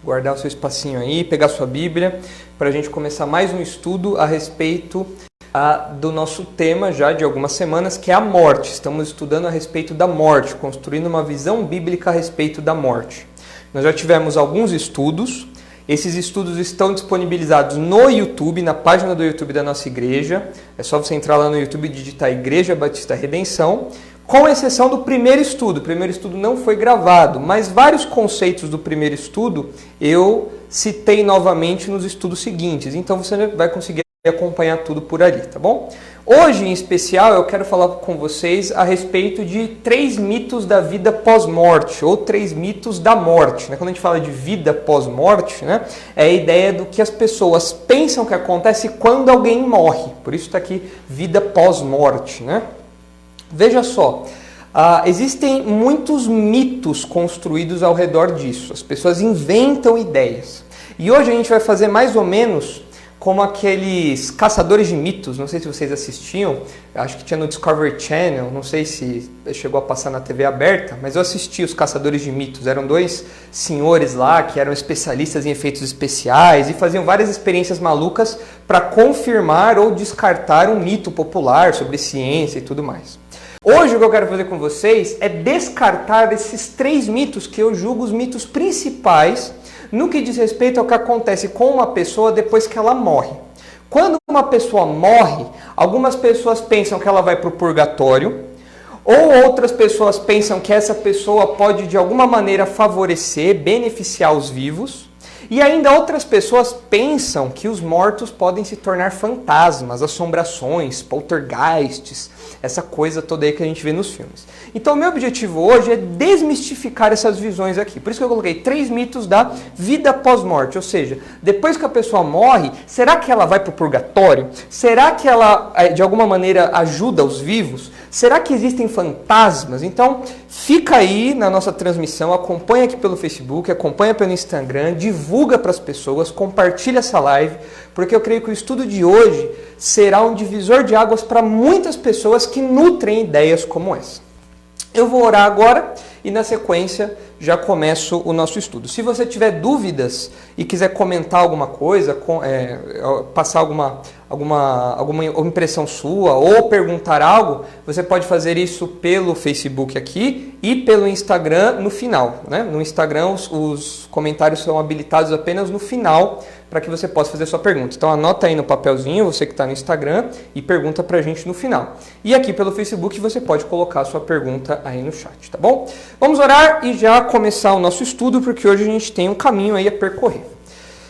guardar o seu espacinho aí, pegar sua Bíblia, para a gente começar mais um estudo a respeito do nosso tema já de algumas semanas, que é a morte. Estamos estudando a respeito da morte, construindo uma visão bíblica a respeito da morte. Nós já tivemos alguns estudos. Esses estudos estão disponibilizados no YouTube, na página do YouTube da nossa igreja. É só você entrar lá no YouTube e digitar Igreja Batista Redenção, com exceção do primeiro estudo. O primeiro estudo não foi gravado, mas vários conceitos do primeiro estudo eu citei novamente nos estudos seguintes. Então você vai conseguir acompanhar tudo por ali, tá bom? Hoje, em especial, eu quero falar com vocês a respeito de 3 mitos da vida pós-morte, ou 3 mitos da morte. Quando a gente fala de vida pós-morte, é a ideia do que as pessoas pensam que acontece quando alguém morre. Por isso está aqui vida pós-morte. Veja só, existem muitos mitos construídos ao redor disso. As pessoas inventam ideias. E hoje a gente vai fazer mais ou menos como aqueles caçadores de mitos. Não sei se vocês assistiam, acho que tinha no Discovery Channel, não sei se chegou a passar na TV aberta, mas eu assisti os caçadores de mitos. Eram 2 senhores lá que eram especialistas em efeitos especiais e faziam várias experiências malucas para confirmar ou descartar um mito popular sobre ciência e tudo mais. Hoje o que eu quero fazer com vocês é descartar esses 3 mitos que eu julgo os mitos principais no que diz respeito ao que acontece com uma pessoa depois que ela morre. Quando uma pessoa morre, algumas pessoas pensam que ela vai para o purgatório, ou outras pessoas pensam que essa pessoa pode de alguma maneira favorecer, beneficiar os vivos, e ainda outras pessoas pensam que os mortos podem se tornar fantasmas, assombrações, poltergeists, essa coisa toda aí que a gente vê nos filmes. Então, o meu objetivo hoje é desmistificar essas visões aqui. Por isso que eu coloquei 3 mitos da vida pós-morte. Ou seja, depois que a pessoa morre, será que ela vai para o purgatório? Será que ela, de alguma maneira, ajuda os vivos? Será que existem fantasmas? Então, fica aí na nossa transmissão, acompanha aqui pelo Facebook, acompanha pelo Instagram, divulga para as pessoas, compartilha essa live, porque eu creio que o estudo de hoje será um divisor de águas para muitas pessoas que nutrem ideias como essa. Eu vou orar agora e na sequência já começo o nosso estudo. Se você tiver dúvidas e quiser comentar alguma coisa, passar alguma impressão sua ou perguntar algo, você pode fazer isso pelo Facebook aqui e pelo Instagram no final. No Instagram os comentários são habilitados apenas no final para que você possa fazer sua pergunta. Então anota aí no papelzinho, você que está no Instagram, e pergunta para a gente no final. E aqui pelo Facebook você pode colocar a sua pergunta aí no chat, tá bom? Vamos orar e já começar o nosso estudo, porque hoje a gente tem um caminho aí a percorrer.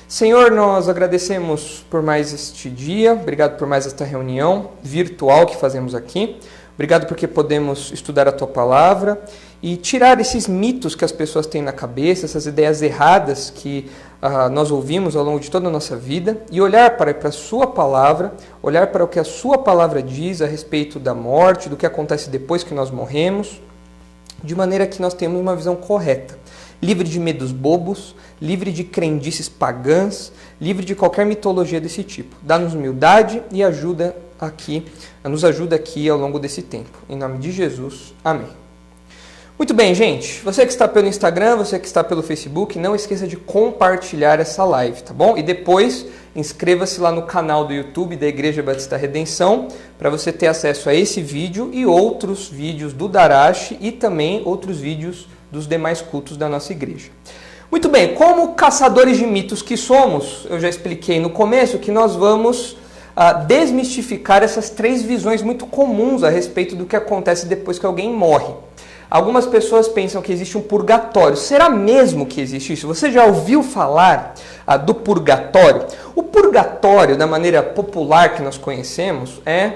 Senhor, nós agradecemos por mais este dia, obrigado por mais esta reunião virtual que fazemos aqui, obrigado porque podemos estudar a Tua Palavra e tirar esses mitos que as pessoas têm na cabeça, essas ideias erradas que nós ouvimos ao longo de toda a nossa vida e olhar para a Sua Palavra, olhar para o que a Sua Palavra diz a respeito da morte, do que acontece depois que nós morremos, de maneira que nós tenhamos uma visão correta, livre de medos bobos, livre de crendices pagãs, livre de qualquer mitologia desse tipo. Dá-nos humildade e nos ajuda aqui ao longo desse tempo. Em nome de Jesus, amém. Muito bem, gente. Você que está pelo Instagram, você que está pelo Facebook, não esqueça de compartilhar essa live, tá bom? E depois, inscreva-se lá no canal do YouTube da Igreja Batista Redenção, para você ter acesso a esse vídeo e outros vídeos do Darashi e também outros vídeos dos demais cultos da nossa igreja. Muito bem, como caçadores de mitos que somos, eu já expliquei no começo que nós vamos desmistificar essas 3 visões muito comuns a respeito do que acontece depois que alguém morre. Algumas pessoas pensam que existe um purgatório. Será mesmo que existe isso? Você já ouviu falar do purgatório? O purgatório, da maneira popular que nós conhecemos, é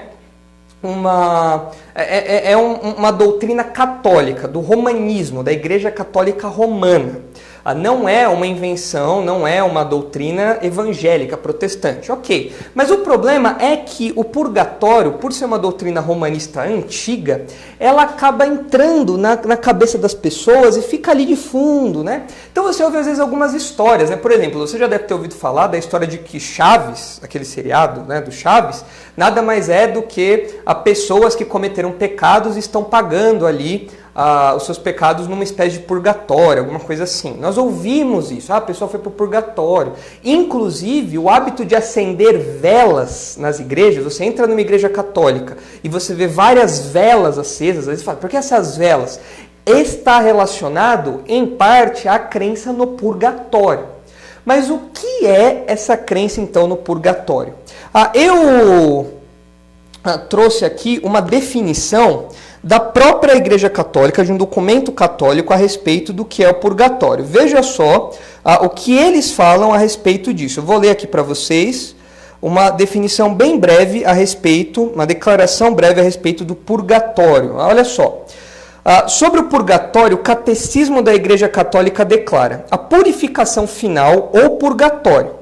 uma doutrina católica, do romanismo, da Igreja Católica Romana. Não é uma invenção, não é uma doutrina evangélica protestante. Ok, mas o problema é que o purgatório, por ser uma doutrina romanista antiga, ela acaba entrando na cabeça das pessoas e fica ali de fundo, né? Então você ouve às vezes algumas histórias, né? Por exemplo, você já deve ter ouvido falar da história de que Chaves, aquele seriado, né, do Chaves, nada mais é do que pessoas que cometeram pecados e estão pagando ali os seus pecados numa espécie de purgatório, alguma coisa assim. Nós ouvimos isso, a pessoa foi para o purgatório. Inclusive, o hábito de acender velas nas igrejas, você entra numa igreja católica e você vê várias velas acesas, aí você fala, por que essas velas? Está relacionado, em parte, à crença no purgatório. Mas o que é essa crença, então, no purgatório? Eu trouxe aqui uma definição da própria Igreja Católica, de um documento católico a respeito do que é o purgatório. Veja só o que eles falam a respeito disso. Eu vou ler aqui para vocês uma definição bem breve a respeito, uma declaração breve a respeito do purgatório. Olha só. Sobre o purgatório, o Catecismo da Igreja Católica declara: a purificação final ou purgatório.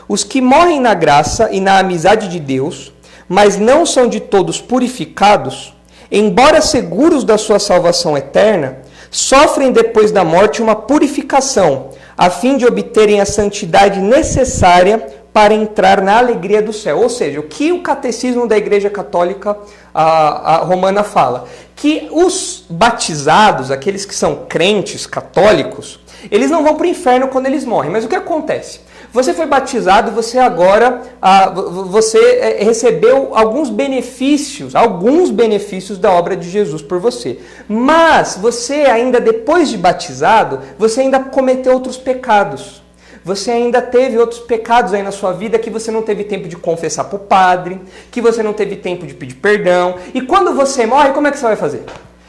Os que morrem na graça e na amizade de Deus, mas não são de todos purificados, embora seguros da sua salvação eterna, sofrem depois da morte uma purificação, a fim de obterem a santidade necessária para entrar na alegria do céu. Ou seja, o que o Catecismo da Igreja Católica Romana fala? Que os batizados, aqueles que são crentes católicos, eles não vão para o inferno quando eles morrem. Mas o que acontece? Você foi batizado, você agora recebeu alguns benefícios da obra de Jesus por você. Mas você ainda, depois de batizado, você ainda cometeu outros pecados. Você ainda teve outros pecados aí na sua vida que você não teve tempo de confessar para o padre, que você não teve tempo de pedir perdão. E quando você morre, como é que você vai fazer?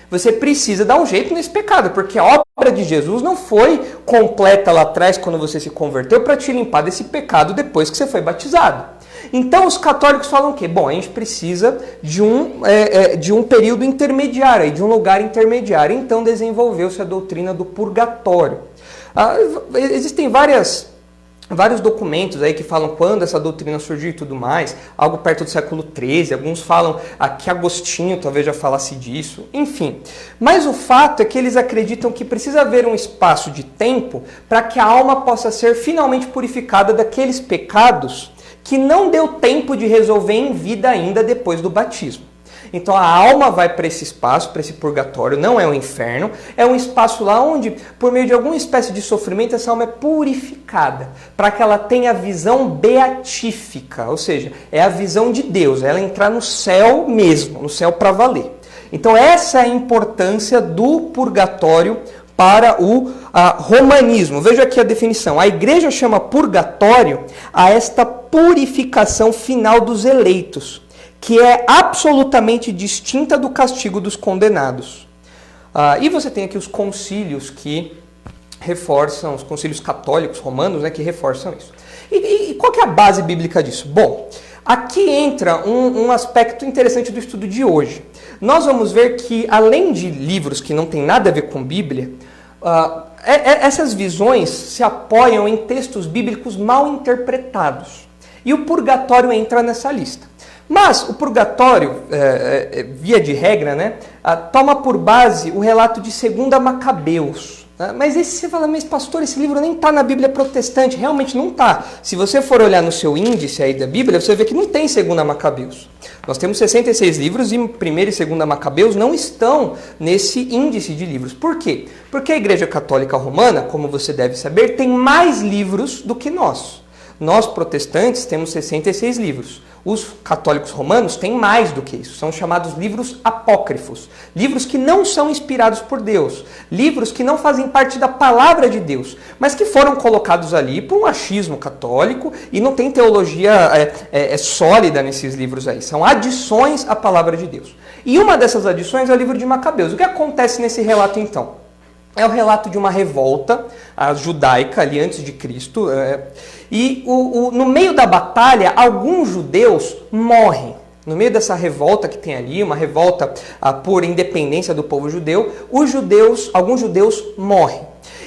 Você precisa dar um jeito nesse pecado, porque a obra de Jesus não foi completa lá atrás, quando você se converteu, para te limpar desse pecado depois que você foi batizado. Então os católicos falam o quê? Bom, a gente precisa de um período intermediário, de um lugar intermediário. Então desenvolveu-se a doutrina do purgatório. Existem vários documentos aí que falam quando essa doutrina surgiu e tudo mais, algo perto do século XIII, alguns falam que Agostinho talvez já falasse disso, enfim. Mas o fato é que eles acreditam que precisa haver um espaço de tempo para que a alma possa ser finalmente purificada daqueles pecados que não deu tempo de resolver em vida ainda depois do batismo. Então a alma vai para esse espaço, para esse purgatório, não é um inferno, é um espaço lá onde, por meio de alguma espécie de sofrimento, essa alma é purificada, para que ela tenha a visão beatífica, ou seja, é a visão de Deus, é ela entrar no céu mesmo, no céu para valer. Então essa é a importância do purgatório para o romanismo. Veja aqui a definição. A igreja chama purgatório a esta purificação final dos eleitos, que é absolutamente distinta do castigo dos condenados. E você tem aqui os concílios que reforçam, os concílios católicos romanos, né, que reforçam isso. E qual que é a base bíblica disso? Bom, aqui entra um aspecto interessante do estudo de hoje. Nós vamos ver que, além de livros que não têm nada a ver com Bíblia, essas visões se apoiam em textos bíblicos mal interpretados. E o purgatório entra nessa lista. Mas o purgatório, via de regra, né, toma por base o relato de 2 Macabeus. Mas você fala, mas pastor, esse livro nem está na Bíblia protestante. Realmente não está. Se você for olhar no seu índice aí da Bíblia, você vê que não tem 2 Macabeus. Nós temos 66 livros e 1 e 2 Macabeus não estão nesse índice de livros. Por quê? Porque a Igreja Católica Romana, como você deve saber, tem mais livros do que nós. Nós, protestantes, temos 66 livros. Os católicos romanos têm mais do que isso. São chamados livros apócrifos. Livros que não são inspirados por Deus. Livros que não fazem parte da palavra de Deus, mas que foram colocados ali por um achismo católico e não tem teologia sólida nesses livros aí. São adições à palavra de Deus. E uma dessas adições é o livro de Macabeus. O que acontece nesse relato então? É o relato de uma revolta judaica ali antes de Cristo. No meio da batalha, alguns judeus morrem. No meio dessa revolta que tem ali, uma revolta por independência do povo judeu, alguns judeus morrem.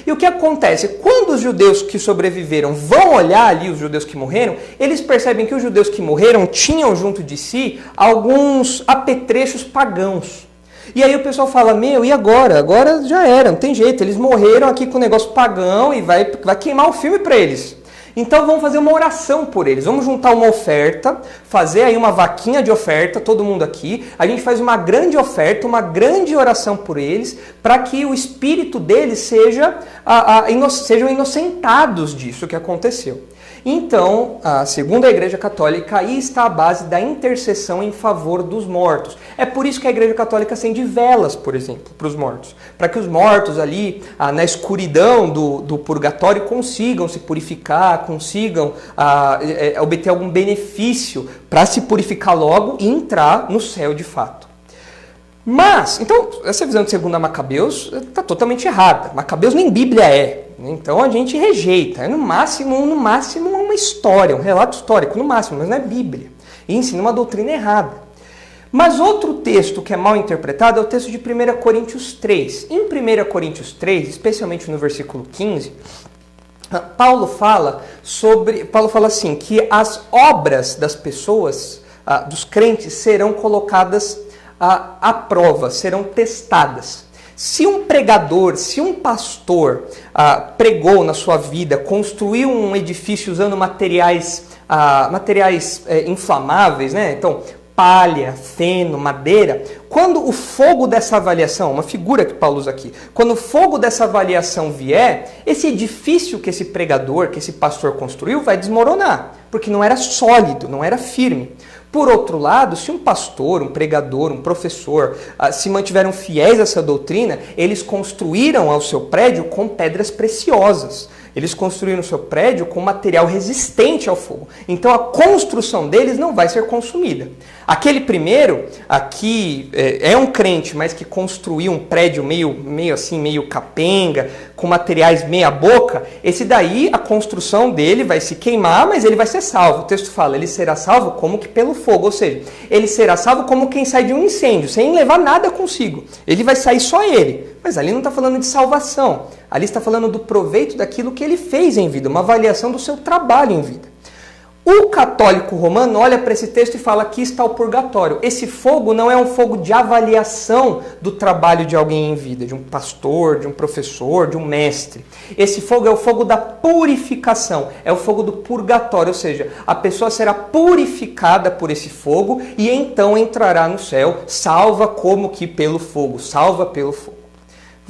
E o que acontece? Quando os judeus que sobreviveram vão olhar ali os judeus que morreram, eles percebem que os judeus que morreram tinham junto de si alguns apetrechos pagãos. E aí o pessoal fala, e agora? Agora já era, não tem jeito, eles morreram aqui com o negócio pagão e vai queimar o filme para eles. Então vamos fazer uma oração por eles. Vamos juntar uma oferta, fazer aí uma vaquinha de oferta, todo mundo aqui. A gente faz uma grande oferta, uma grande oração por eles, para que o espírito deles sejam inocentados disso que aconteceu. Então, segundo a Igreja Católica, aí está a base da intercessão em favor dos mortos. É por isso que a Igreja Católica acende velas, por exemplo, para os mortos. Para que os mortos ali, na escuridão do purgatório, consigam se purificar, consigam obter algum benefício para se purificar logo e entrar no céu de fato. Mas, então, essa visão de 2 Macabeus está totalmente errada. Macabeus nem Bíblia é. Então a gente rejeita. É no máximo uma história, um relato histórico, no máximo, mas não é Bíblia. E ensina uma doutrina errada. Mas outro texto que é mal interpretado é o texto de 1 Coríntios 3. Em 1 Coríntios 3, especialmente no versículo 15, Paulo fala assim, que as obras das pessoas, dos crentes, serão colocadas à prova, serão testadas. Se um pregador, se um pastor pregou na sua vida, construiu um edifício usando materiais inflamáveis, né? Então, palha, feno, madeira, quando o fogo dessa avaliação, uma figura que Paulo usa aqui, quando o fogo dessa avaliação vier, esse edifício que esse pregador, que esse pastor construiu, vai desmoronar, porque não era sólido, não era firme. Por outro lado, se um pastor, um pregador, um professor se mantiveram fiéis a essa doutrina, eles construíram o seu prédio com pedras preciosas. Eles construíram o seu prédio com material resistente ao fogo. Então a construção deles não vai ser consumida. Aquele primeiro, aqui é um crente, mas que construiu um prédio meio capenga, com materiais meia boca, esse daí, a construção dele vai se queimar, mas ele vai ser salvo. O texto fala, ele será salvo como que pelo fogo, ou seja, ele será salvo como quem sai de um incêndio, sem levar nada consigo. Ele vai sair só ele. Mas ali não está falando de salvação, ali está falando do proveito daquilo que ele fez em vida, uma avaliação do seu trabalho em vida. O católico romano olha para esse texto e fala, aqui está o purgatório. Esse fogo não é um fogo de avaliação do trabalho de alguém em vida, de um pastor, de um professor, de um mestre. Esse fogo é o fogo da purificação, é o fogo do purgatório, ou seja, a pessoa será purificada por esse fogo e então entrará no céu, salva como que pelo fogo, salva pelo fogo.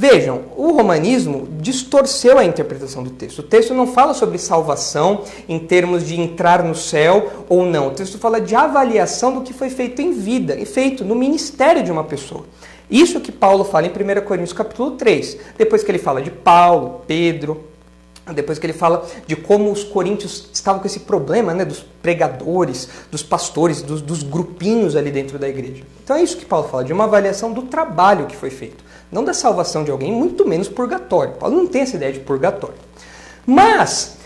Vejam, o romanismo distorceu a interpretação do texto. O texto não fala sobre salvação em termos de entrar no céu ou não. O texto fala de avaliação do que foi feito em vida, e feito no ministério de uma pessoa. Isso que Paulo fala em 1 Coríntios capítulo 3. Depois que ele fala de Paulo, Pedro, depois que ele fala de como os coríntios estavam com esse problema, né, dos pregadores, dos pastores, dos grupinhos ali dentro da igreja. Então é isso que Paulo fala, de uma avaliação do trabalho que foi feito. Não da salvação de alguém, muito menos purgatório. Paulo não tem essa ideia de purgatório. Mas,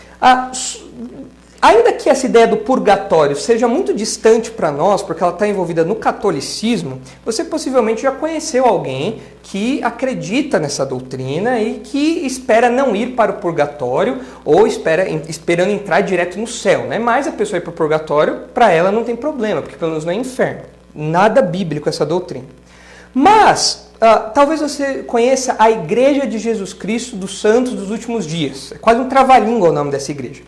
ainda que essa ideia do purgatório seja muito distante para nós, porque ela está envolvida no catolicismo, você possivelmente já conheceu alguém que acredita nessa doutrina e que espera não ir para o purgatório ou esperando entrar direto no céu, né? Mas a pessoa ir para o purgatório, para ela não tem problema, porque pelo menos não é inferno. Nada bíblico essa doutrina. Mas talvez você conheça a Igreja de Jesus Cristo dos Santos dos Últimos Dias. É quase um trava-língua o nome dessa igreja.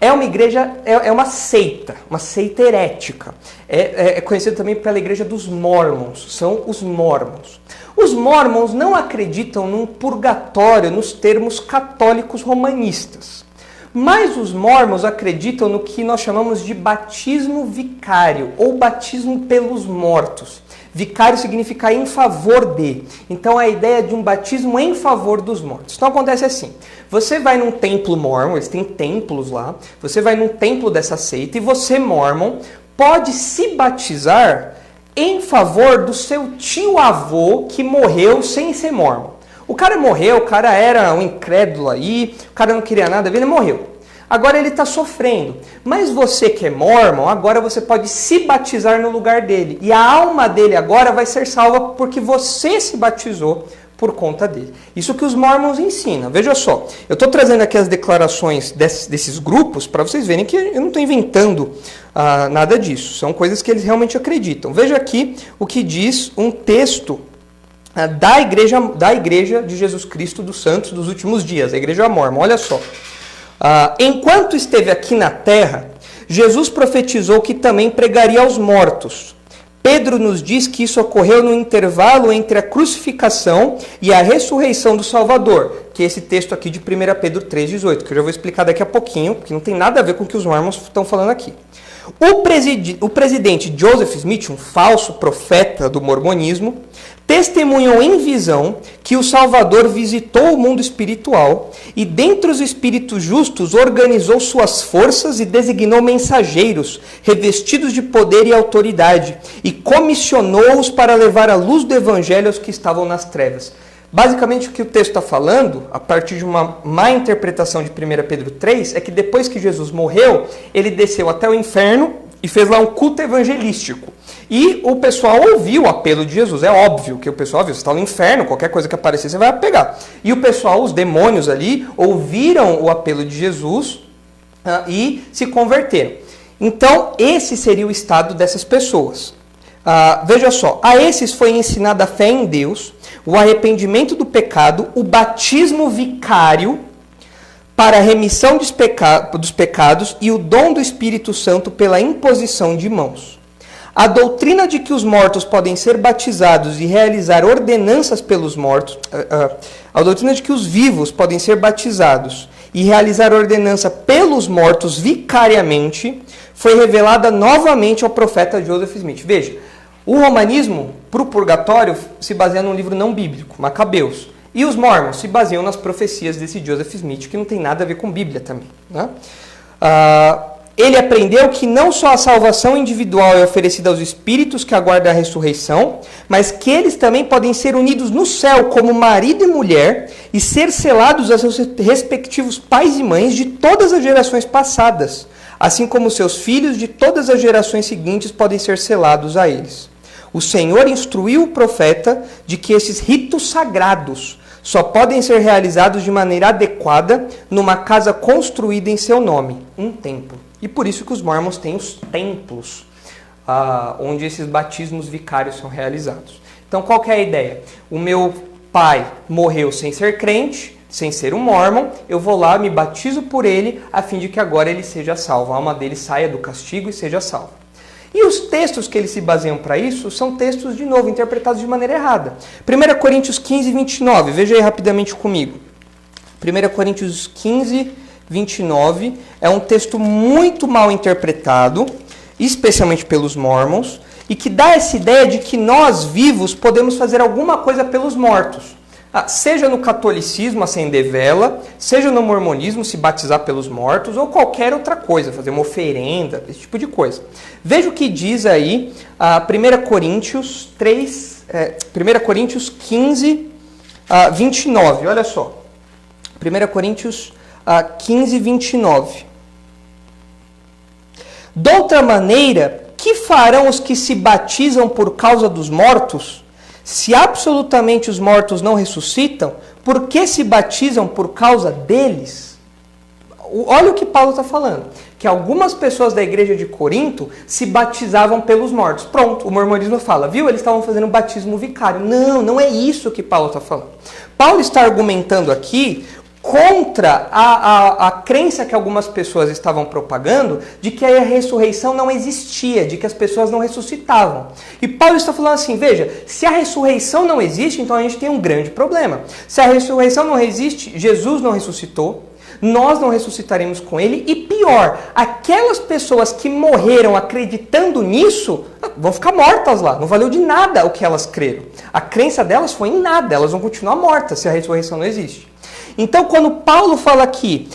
É uma igreja, é uma seita herética. É conhecida também pela Igreja dos Mormons, são os Mormons. Os Mormons não acreditam num purgatório nos termos católicos romanistas. Mas os Mormons acreditam no que nós chamamos de batismo vicário, ou batismo pelos mortos. Vicário significa em favor de. Então a ideia de um batismo em favor dos mortos. Então acontece assim, você vai num templo mormon, eles têm templos lá, você vai num templo dessa seita e você, mormon, pode se batizar em favor do seu tio-avô que morreu sem ser mormon. O cara morreu, o cara era um incrédulo aí, o cara não queria nada, ele morreu. Agora ele está sofrendo. Mas você que é mormon, agora você pode se batizar no lugar dele. E a alma dele agora vai ser salva porque você se batizou por conta dele. Isso que os mormons ensinam. Veja só, eu estou trazendo aqui as declarações desses grupos para vocês verem que eu não estou inventando nada disso. São coisas que eles realmente acreditam. Veja aqui o que diz um texto da igreja de Jesus Cristo dos Santos dos Últimos Dias, a Igreja Mormon. Olha só. Enquanto esteve aqui na terra, Jesus profetizou que também pregaria aos mortos. Pedro nos diz que isso ocorreu no intervalo entre a crucificação e a ressurreição do Salvador, que é esse texto aqui de 1 Pedro 3,18, que eu já vou explicar daqui a pouquinho, porque não tem nada a ver com o que os mormons estão falando aqui. O presidente Joseph Smith, um falso profeta do mormonismo, testemunhou em visão que o Salvador visitou o mundo espiritual e, dentre os espíritos justos, organizou suas forças e designou mensageiros revestidos de poder e autoridade e comissionou-os para levar a luz do evangelho aos que estavam nas trevas. Basicamente, o que o texto está falando, a partir de uma má interpretação de 1 Pedro 3, é que depois que Jesus morreu, ele desceu até o inferno e fez lá um culto evangelístico. E o pessoal ouviu o apelo de Jesus. É óbvio que o pessoal viu, você está no inferno, qualquer coisa que aparecer você vai pegar. E o pessoal, os demônios ali, ouviram o apelo de Jesus e se converteram. Então, esse seria o estado dessas pessoas. Veja só, a esses foi ensinada a fé em Deus, o arrependimento do pecado, o batismo vicário para a remissão dos pecados e o dom do Espírito Santo pela imposição de mãos. A doutrina de que os mortos podem ser batizados e realizar ordenanças pelos mortos, a doutrina de que os vivos podem ser batizados e realizar ordenança pelos mortos vicariamente, foi revelada novamente ao profeta Joseph Smith. Veja, o romanismo, para o purgatório, se baseia num livro não bíblico, Macabeus. E os mormons se baseiam nas profecias desse Joseph Smith, que não tem nada a ver com Bíblia também. Né? Ele aprendeu que não só a salvação individual é oferecida aos espíritos que aguardam a ressurreição, mas que eles também podem ser unidos no céu como marido e mulher e ser selados a seus respectivos pais e mães de todas as gerações passadas, assim como seus filhos de todas as gerações seguintes podem ser selados a eles. O Senhor instruiu o profeta de que esses ritos sagrados só podem ser realizados de maneira adequada numa casa construída em seu nome, um templo. E por isso que os mormons têm os templos, onde esses batismos vicários são realizados. Então, qual que é a ideia? O meu pai morreu sem ser crente, sem ser um mormon, eu vou lá, me batizo por ele, a fim de que agora ele seja salvo, a alma dele saia do castigo e seja salva. E os textos que eles se baseiam para isso são textos, de novo, interpretados de maneira errada. 1 Coríntios 15, 29, veja aí rapidamente comigo. 1 Coríntios 15, 29 é um texto muito mal interpretado, especialmente pelos mormons, e que dá essa ideia de que nós, vivos, podemos fazer alguma coisa pelos mortos. Seja no catolicismo, acender vela, seja no mormonismo, se batizar pelos mortos, ou qualquer outra coisa, fazer uma oferenda, esse tipo de coisa. Veja o que diz aí 1 Coríntios 15, 29, olha só. 1 Coríntios 15, 29. De outra maneira, que farão os que se batizam por causa dos mortos? Se absolutamente os mortos não ressuscitam, por que se batizam por causa deles? Olha o que Paulo está falando. Que algumas pessoas da igreja de Corinto se batizavam pelos mortos. Pronto, o mormonismo fala, viu? Eles estavam fazendo batismo vicário. Não, não é isso que Paulo está falando. Paulo está argumentando aqui contra a crença que algumas pessoas estavam propagando de que a ressurreição não existia, de que as pessoas não ressuscitavam. E Paulo está falando assim, veja, se a ressurreição não existe, então a gente tem um grande problema. Se a ressurreição não existe, Jesus não ressuscitou, nós não ressuscitaremos com ele, e pior, aquelas pessoas que morreram acreditando nisso, vão ficar mortas lá, não valeu de nada o que elas creram. A crença delas foi em nada, elas vão continuar mortas se a ressurreição não existe. Então, quando Paulo fala aqui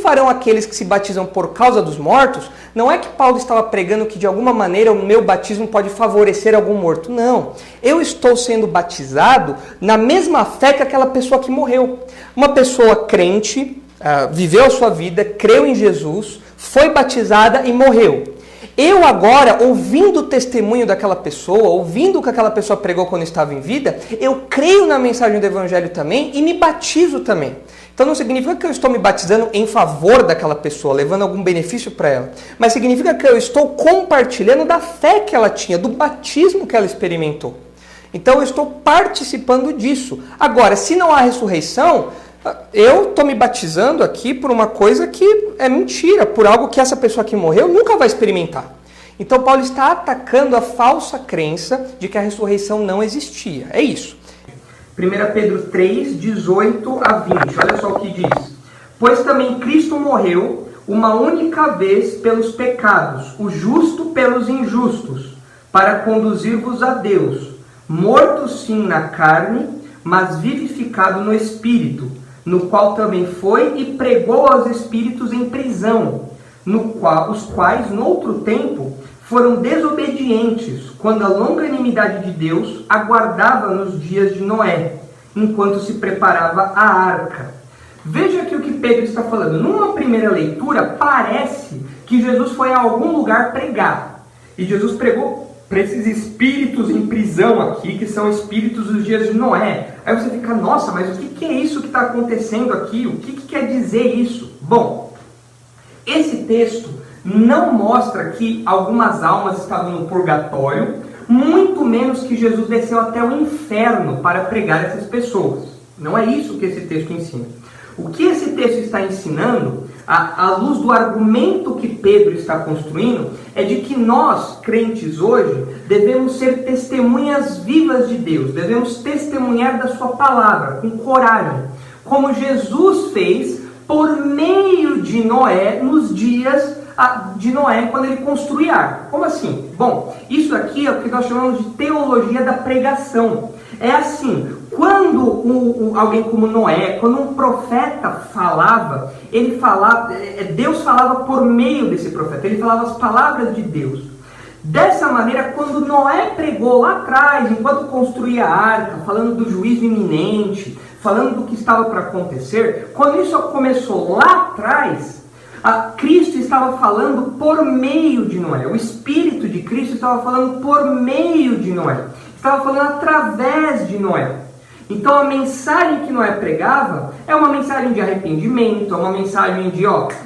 farão aqueles que se batizam por causa dos mortos, não é que Paulo estava pregando que de alguma maneira o meu batismo pode favorecer algum morto. Não, eu estou sendo batizado na mesma fé que aquela pessoa que morreu. Uma pessoa crente, viveu a sua vida, creu em Jesus, foi batizada e morreu. Eu agora, ouvindo o testemunho daquela pessoa, ouvindo o que aquela pessoa pregou quando estava em vida, eu creio na mensagem do Evangelho também e me batizo também. Então não significa que eu estou me batizando em favor daquela pessoa, levando algum benefício para ela, mas significa que eu estou compartilhando da fé que ela tinha, do batismo que ela experimentou. Então eu estou participando disso. Agora, se não há ressurreição, Eu estou me batizando aqui por uma coisa que é mentira, por algo que essa pessoa que morreu nunca vai experimentar. Então Paulo está atacando a falsa crença de que a ressurreição não existia. É isso. 1 Pedro 3, 18 a 20. Olha só o que diz. Pois também Cristo morreu uma única vez pelos pecados, o justo pelos injustos, para conduzir-vos a Deus, morto sim na carne, mas vivificado no Espírito, no qual também foi e pregou aos espíritos em prisão, os quais, noutro tempo, foram desobedientes, quando a longanimidade de Deus aguardava nos dias de Noé, enquanto se preparava a arca. Veja aqui o que Pedro está falando. Numa primeira leitura, parece que Jesus foi a algum lugar pregar. E Jesus pregou para esses espíritos em prisão aqui, que são espíritos dos dias de Noé. Aí você fica, nossa, mas o que é isso que está acontecendo aqui? O que quer dizer isso? Bom, esse texto não mostra que algumas almas estavam no purgatório, muito menos que Jesus desceu até o inferno para pregar essas pessoas. Não é isso que esse texto ensina. O que esse texto está ensinando, à luz do argumento que Pedro está construindo, é de que nós, crentes hoje, devemos ser testemunhas vivas de Deus, devemos testemunhar da sua palavra, com coragem, como Jesus fez por meio de Noé nos dias de Noé, quando ele construía a arca. Como assim? Bom, isso aqui é o que nós chamamos de teologia da pregação. É assim, quando alguém como Noé, quando um profeta falava, Deus falava por meio desse profeta, ele falava as palavras de Deus. Dessa maneira, quando Noé pregou lá atrás, enquanto construía a arca, falando do juízo iminente, falando do que estava para acontecer, quando isso começou lá atrás, Cristo estava falando por meio de Noé. O Espírito de Cristo estava falando por meio de Noé. Estava falando através de Noé. Então a mensagem que Noé pregava é uma mensagem de arrependimento, é uma mensagem de,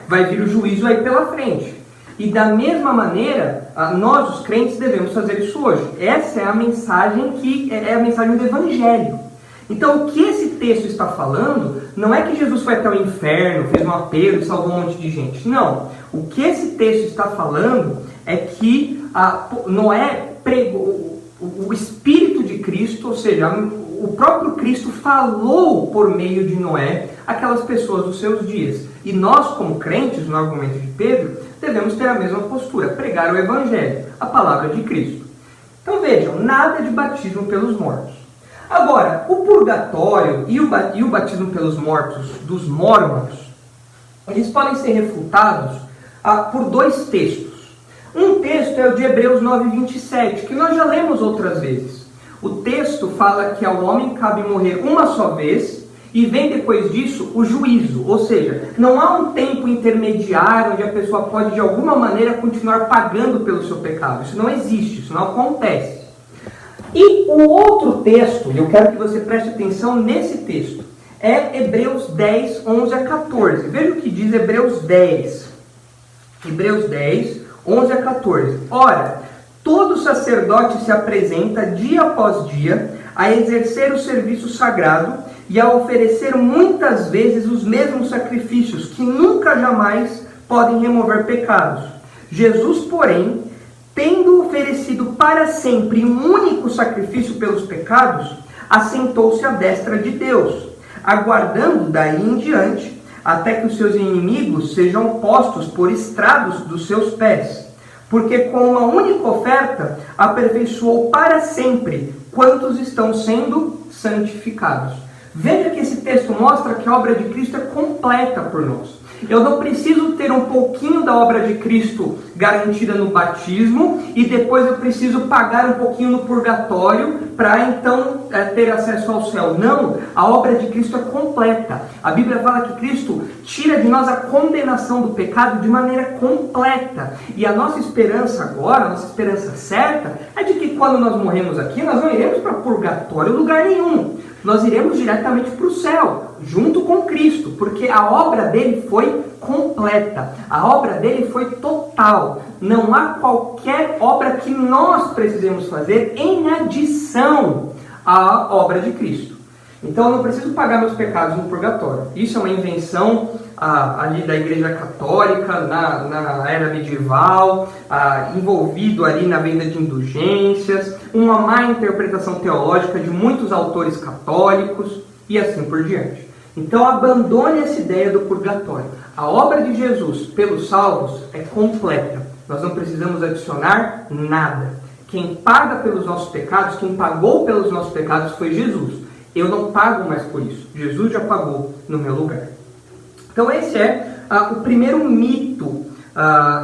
vai vir o juízo aí pela frente. E da mesma maneira, nós os crentes devemos fazer isso hoje. Essa é a mensagem que é a mensagem do Evangelho. Então o que esse texto está falando não é que Jesus foi até o inferno, fez um apelo e salvou um monte de gente. Não. O que esse texto está falando é que Noé pregou, o Espírito de Cristo, ou seja, o próprio Cristo falou por meio de Noé aquelas pessoas dos seus dias. E nós, como crentes, no argumento de Pedro, devemos ter a mesma postura, pregar o Evangelho, a palavra de Cristo. Então vejam, nada de batismo pelos mortos. Agora, o purgatório e o batismo pelos mortos dos mórmons, eles podem ser refutados por dois textos. Um texto é o de Hebreus 9:27, que nós já lemos outras vezes. O texto fala que ao homem cabe morrer uma só vez e vem depois disso o juízo. Ou seja, não há um tempo intermediário onde a pessoa pode de alguma maneira continuar pagando pelo seu pecado. Isso não existe, isso não acontece. E o outro texto, e eu quero que você preste atenção nesse texto, é Hebreus 10, 11 a 14. Veja o que diz Hebreus 10. Hebreus 10, 11 a 14. Ora, todo sacerdote se apresenta dia após dia a exercer o serviço sagrado e a oferecer muitas vezes os mesmos sacrifícios que nunca jamais podem remover pecados. Jesus, porém, tendo oferecido para sempre um único sacrifício pelos pecados, assentou-se à destra de Deus, aguardando daí em diante até que os seus inimigos sejam postos por estrados dos seus pés. Porque com uma única oferta aperfeiçoou para sempre quantos estão sendo santificados. Veja que esse texto mostra que a obra de Cristo é completa por nós. Eu não preciso ter um pouquinho da obra de Cristo garantida no batismo e depois eu preciso pagar um pouquinho no purgatório para então ter acesso ao céu. Não, a obra de Cristo é completa. A Bíblia fala que Cristo tira de nós a condenação do pecado de maneira completa. E a nossa esperança agora, a nossa esperança certa, é de que quando nós morremos aqui, nós não iremos para purgatório lugar nenhum. Nós iremos diretamente para o céu, junto com Cristo, porque a obra dele foi completa, a obra dele foi total. Não há qualquer obra que nós precisemos fazer em adição à obra de Cristo. Então eu não preciso pagar meus pecados no purgatório. Isso é uma invenção ali da Igreja Católica, na era medieval, envolvido ali na venda de indulgências, uma má interpretação teológica de muitos autores católicos e assim por diante. Então abandone essa ideia do purgatório. A obra de Jesus pelos salvos é completa. Nós não precisamos adicionar nada. Quem paga pelos nossos pecados, quem pagou pelos nossos pecados foi Jesus. Eu não pago mais por isso. Jesus já pagou no meu lugar. Então esse é o primeiro mito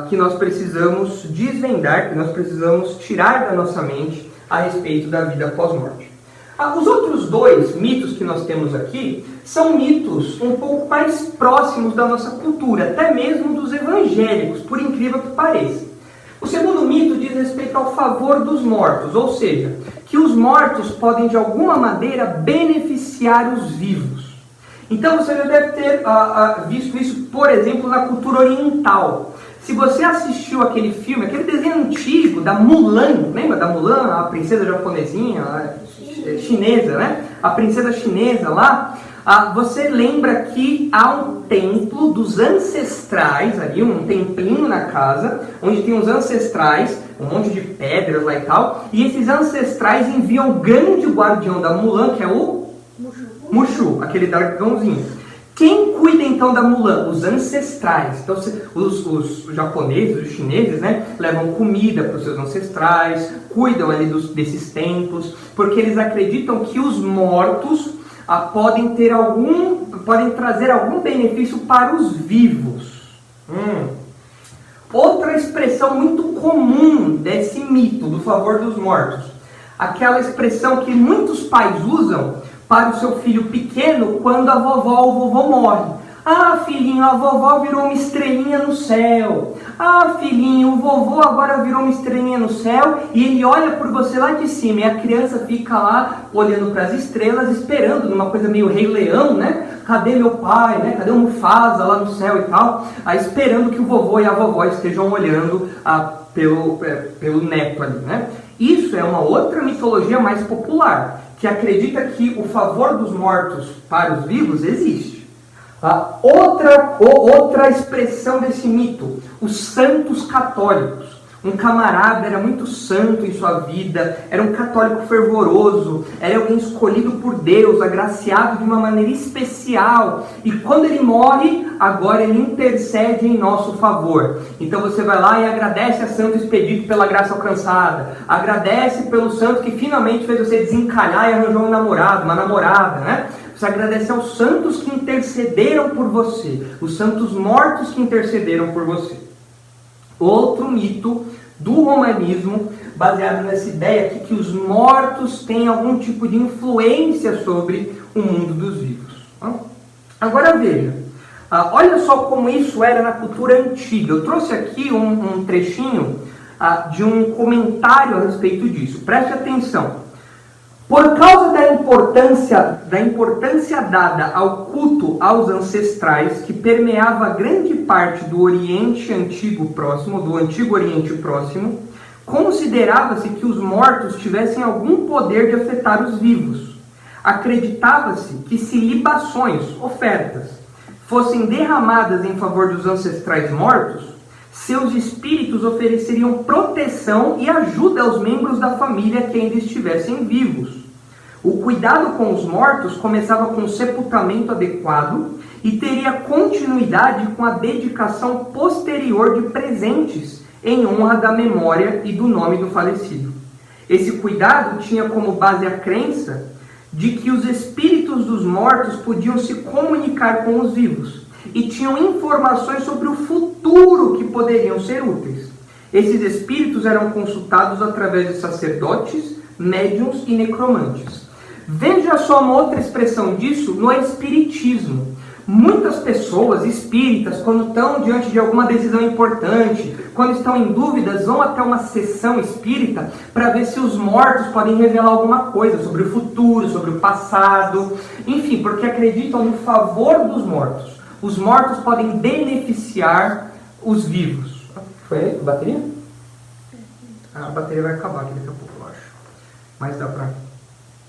que nós precisamos desvendar, que nós precisamos tirar da nossa mente a respeito da vida pós-morte. Os outros dois mitos que nós temos aqui são mitos um pouco mais próximos da nossa cultura, até mesmo dos evangélicos, por incrível que pareça. O segundo mito diz respeito ao favor dos mortos, ou seja, que os mortos podem de alguma maneira beneficiar os vivos. Então você já deve ter visto isso, por exemplo, na cultura oriental. Se você assistiu aquele filme, aquele desenho antigo da Mulan, lembra da Mulan, a princesa japonesinha, chinesa, né? A princesa chinesa lá, você lembra que há um templo dos ancestrais ali, um templinho na casa, onde tem os ancestrais, um monte de pedras lá e tal, e esses ancestrais enviam o grande guardião da Mulan, que é o Mushu, aquele dragãozinho. Quem cuida então da Mulan? Os ancestrais. Então os japoneses, os chineses, né, levam comida para os seus ancestrais, cuidam ali desses templos, porque eles acreditam que os mortos podem trazer algum benefício para os vivos. Outra expressão muito comum desse mito do favor dos mortos, aquela expressão que muitos pais usam para o seu filho pequeno quando a vovó ou o vovô morre. Ah, filhinho, a vovó virou uma estrelinha no céu. Ah, filhinho, o vovô agora virou uma estrelinha no céu, e ele olha por você lá de cima, e a criança fica lá olhando para as estrelas, esperando, numa coisa meio Rei Leão, né? Cadê meu pai, né? Cadê o Mufasa lá no céu e tal? Esperando que o vovô e a vovó estejam olhando pelo neto ali, né? Isso é uma outra mitologia mais popular, que acredita que o favor dos mortos para os vivos existe. Outra expressão desse mito, os santos católicos. Um camarada era muito santo em sua vida, era um católico fervoroso, era alguém escolhido por Deus, agraciado de uma maneira especial, e quando ele morre, agora ele intercede em nosso favor. Então você vai lá e agradece a santo expedito pela graça alcançada, agradece pelo santo que finalmente fez você desencalhar e arranjou um namorado, uma namorada, né? Você agradece aos santos que intercederam por você, os santos mortos que intercederam por você. Outro mito do romanismo, baseado nessa ideia que os mortos têm algum tipo de influência sobre o mundo dos vivos. Agora veja, olha só como isso era na cultura antiga. Eu trouxe aqui um trechinho de um comentário a respeito disso. Preste atenção. Por causa da importância dada ao culto aos ancestrais, que permeava grande parte do Oriente Antigo Próximo, do Antigo Oriente Próximo, considerava-se que os mortos tivessem algum poder de afetar os vivos. Acreditava-se que se libações, ofertas, fossem derramadas em favor dos ancestrais mortos, seus espíritos ofereceriam proteção e ajuda aos membros da família que ainda estivessem vivos. O cuidado com os mortos começava com o sepultamento adequado e teria continuidade com a dedicação posterior de presentes em honra da memória e do nome do falecido. Esse cuidado tinha como base a crença de que os espíritos dos mortos podiam se comunicar com os vivos e tinham informações sobre o futuro que poderiam ser úteis. Esses espíritos eram consultados através de sacerdotes, médiuns e necromantes. Veja só uma outra expressão disso no espiritismo. Muitas pessoas espíritas, quando estão diante de alguma decisão importante, quando estão em dúvidas, vão até uma sessão espírita para ver se os mortos podem revelar alguma coisa sobre o futuro, sobre o passado, enfim, porque acreditam no favor dos mortos. Os mortos podem beneficiar os vivos. Foi aí a bateria? A bateria vai acabar aqui daqui a pouco, eu acho. Mas dá pra...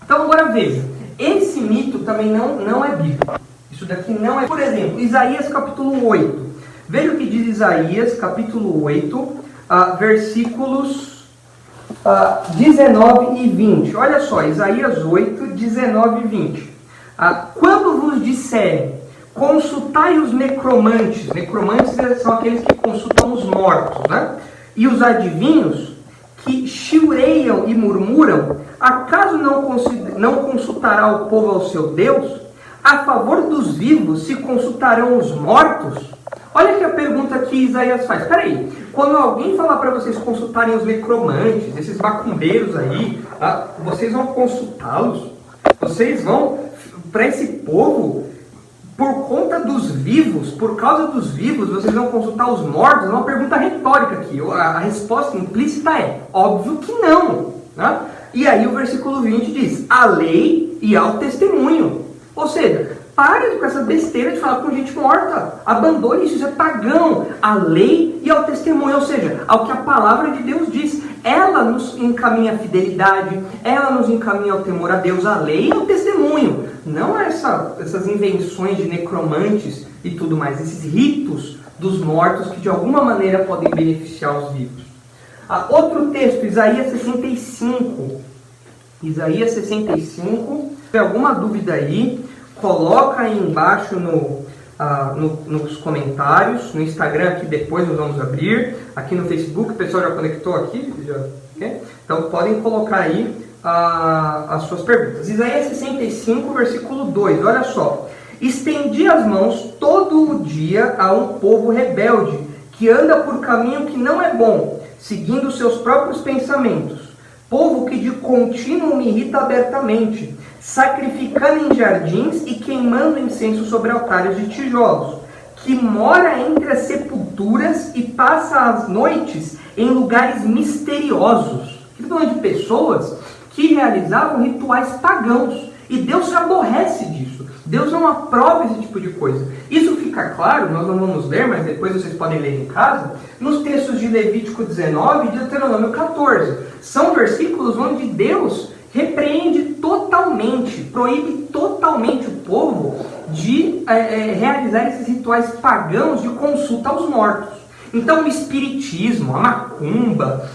Então agora veja, Esse mito também não é bíblico. Isso daqui não é... Por exemplo, Isaías capítulo 8. Veja o que diz Isaías capítulo 8, versículos 19 e 20. Olha só, Isaías 8, 19 e 20. Quando vos disserem, consultai os necromantes. Necromantes são aqueles que consultam os mortos, né? E os adivinhos, que chiureiam e murmuram, acaso não consultará o povo ao seu Deus? A favor dos vivos se consultarão os mortos? Olha que a pergunta que Isaías faz. Peraí, quando alguém falar para vocês consultarem os necromantes, esses macumbeiros aí, vocês vão consultá-los? Vocês vão para esse povo, por conta dos vivos, por causa dos vivos, vocês vão consultar os mortos? É uma pergunta retórica aqui. A resposta implícita é, óbvio que não. Né? E aí o versículo 20 diz, a lei e ao testemunho. Ou seja, pare com essa besteira de falar com gente morta. Abandone isso, isso é pagão. A lei e ao testemunho, ou seja, ao que a palavra de Deus diz. Ela nos encaminha a fidelidade, ela nos encaminha ao temor a Deus, a lei e ao testemunho. Não essas invenções de necromantes e tudo mais, esses ritos dos mortos que de alguma maneira podem beneficiar os vivos. Outro texto, Isaías 65. Isaías 65, se tem alguma dúvida aí, coloca aí embaixo nos comentários, no Instagram aqui depois nós vamos abrir, aqui no Facebook, o pessoal já conectou aqui, então podem colocar aí as suas perguntas. Isaías 65, versículo 2, olha só. Estendi as mãos todo o dia a um povo rebelde, que anda por caminho que não é bom, seguindo seus próprios pensamentos. Povo que de contínuo me irrita abertamente, sacrificando em jardins e queimando incenso sobre altares de tijolos, que mora entre as sepulturas e passa as noites em lugares misteriosos. Estou falando de pessoas que realizavam rituais pagãos, e Deus se aborrece disso. Deus não aprova esse tipo de coisa. Isso fica claro, nós não vamos ler, mas depois vocês podem ler em casa, nos textos de Levítico 19 e de Deuteronômio 14. São versículos onde Deus repreende totalmente, proíbe totalmente o povo de realizar esses rituais pagãos de consulta aos mortos. Então o espiritismo, a macumba,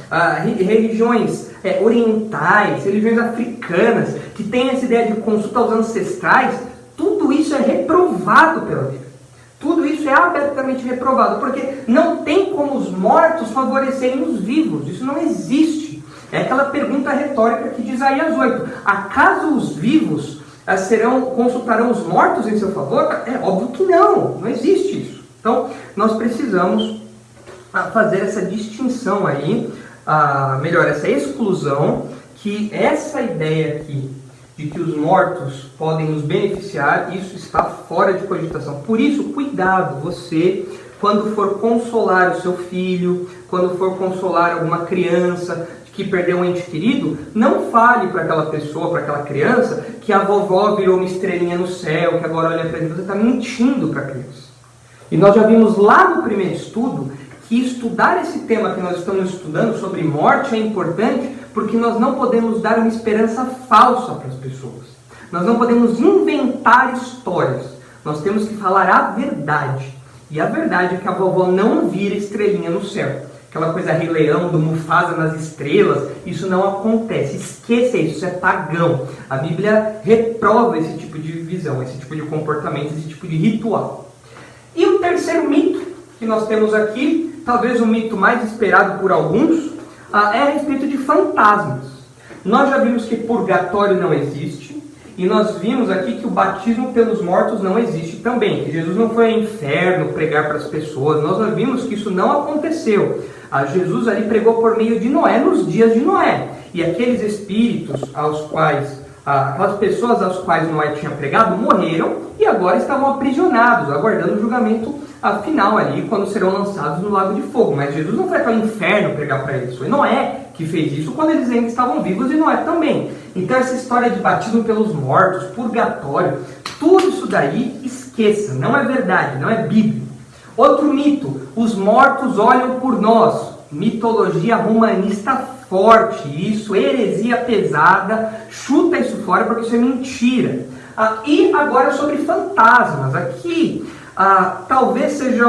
religiões orientais, religiões africanas, que têm essa ideia de consulta aos ancestrais, tudo isso é reprovado pela Bíblia. Tudo isso é abertamente reprovado, porque não tem como os mortos favorecerem os vivos. Isso não existe. É aquela pergunta retórica que diz Isaías 8. Acaso os vivos consultarão os mortos em seu favor? É óbvio que não existe isso. Então, nós precisamos fazer essa distinção aí, essa exclusão, que essa ideia aqui de que os mortos podem nos beneficiar, isso está fora de cogitação. Por isso, cuidado, você, quando for consolar o seu filho, quando for consolar alguma criança que perdeu um ente querido, não fale para aquela pessoa, para aquela criança, que a vovó virou uma estrelinha no céu, que agora olha para ele. Você está mentindo para a criança. E nós já vimos lá no primeiro estudo que estudar esse tema que nós estamos estudando sobre morte é importante, porque nós não podemos dar uma esperança falsa para as pessoas. Nós não podemos inventar histórias. Nós temos que falar a verdade. E a verdade é que a vovó não vira estrelinha no céu. Aquela coisa Rei Leão, do Mufasa nas estrelas, isso não acontece. Esqueça isso, isso é pagão. A Bíblia reprova esse tipo de visão, esse tipo de comportamento, esse tipo de ritual. E o terceiro mito que nós temos aqui, talvez o mito mais esperado por alguns, é a respeito de fantasmas. Nós já vimos que purgatório não existe, e nós vimos aqui que o batismo pelos mortos não existe também, que Jesus não foi ao inferno pregar para as pessoas. Nós já vimos que isso não aconteceu. Jesus ali pregou por meio de Noé, nos dias de Noé. E aqueles espíritos aquelas pessoas às quais Noé tinha pregado morreram e agora estavam aprisionados, aguardando o julgamento final ali, quando serão lançados no lago de fogo. Mas Jesus não foi para o inferno pregar para eles, foi Noé que fez isso quando eles ainda estavam vivos, e Noé também. Então essa história de batismo pelos mortos, purgatório, tudo isso daí esqueça, não é verdade, não é bíblico. Outro mito, os mortos olham por nós. mitologia romanista forte, isso, heresia pesada, chuta isso fora porque isso é mentira. E agora sobre fantasmas, aqui talvez seja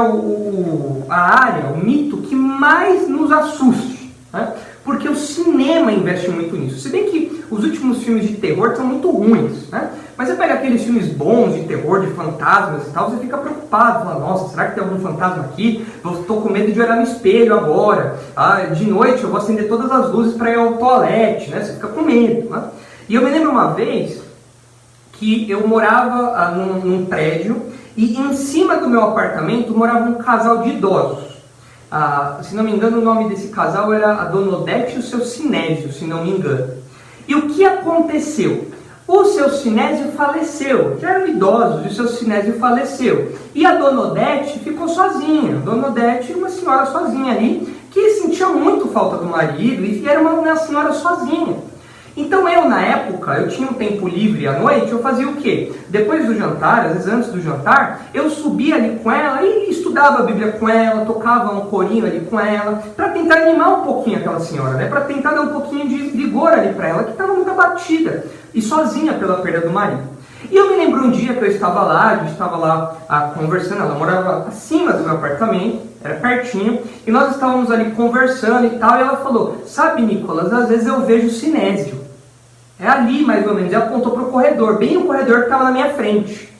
a área, o mito que mais nos assuste, né? Porque o cinema investe muito nisso. Se bem que os últimos filmes de terror são muito ruins, né? Mas você pega aqueles filmes bons de terror, de fantasmas e tal, você fica preocupado, fala, nossa, será que tem algum fantasma aqui? Estou com medo de olhar no espelho agora. De noite eu vou acender todas as luzes para ir ao toalete, né? Você fica com medo, né? E eu me lembro uma vez que eu morava num prédio e em cima do meu apartamento morava um casal de idosos. Se não me engano, o nome desse casal era a Dona Odete e o seu Sinésio, se não me engano. E o que aconteceu? O seu Sinésio faleceu, já eram idosos, e o seu Sinésio faleceu. E a Dona Odete ficou sozinha. A Dona Odete, uma senhora sozinha ali, que sentia muito falta do marido e era uma senhora sozinha. Então eu, na época, eu tinha um tempo livre à noite, eu fazia o quê? Depois do jantar, às vezes antes do jantar, eu subia ali com ela e estudava a Bíblia com ela, tocava um corinho ali com ela, para tentar animar um pouquinho aquela senhora, né? Para tentar dar um pouquinho de vigor ali para ela, que estava muito abatida e sozinha pela perda do marido. E eu me lembro um dia que eu estava lá, a gente estava lá conversando, ela morava acima do meu apartamento, era pertinho, e nós estávamos ali conversando e tal, e ela falou, sabe, Nicolas, às vezes eu vejo o Sinésio. É ali, mais ou menos. Ela apontou para o corredor, bem o corredor que estava na minha frente.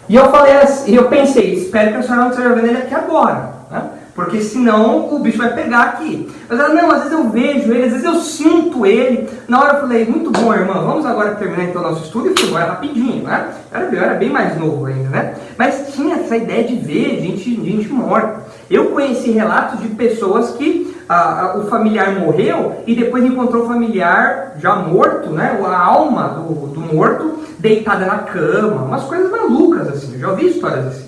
E eu falei assim, eu pensei, espero que a senhora não esteja vendo ele aqui agora, né? Porque senão o bicho vai pegar aqui. Mas ela, não, às vezes eu vejo ele, às vezes eu sinto ele. Na hora eu falei, muito bom, irmã, vamos agora terminar então o nosso estudo. E fui embora rapidinho, né? Eu era bem mais novo ainda, né? Mas tinha essa ideia de ver gente morta. Eu conheci relatos de pessoas que o familiar morreu e depois encontrou o familiar já morto, né? A alma do morto deitada na cama, umas coisas malucas assim, eu já ouvi histórias assim.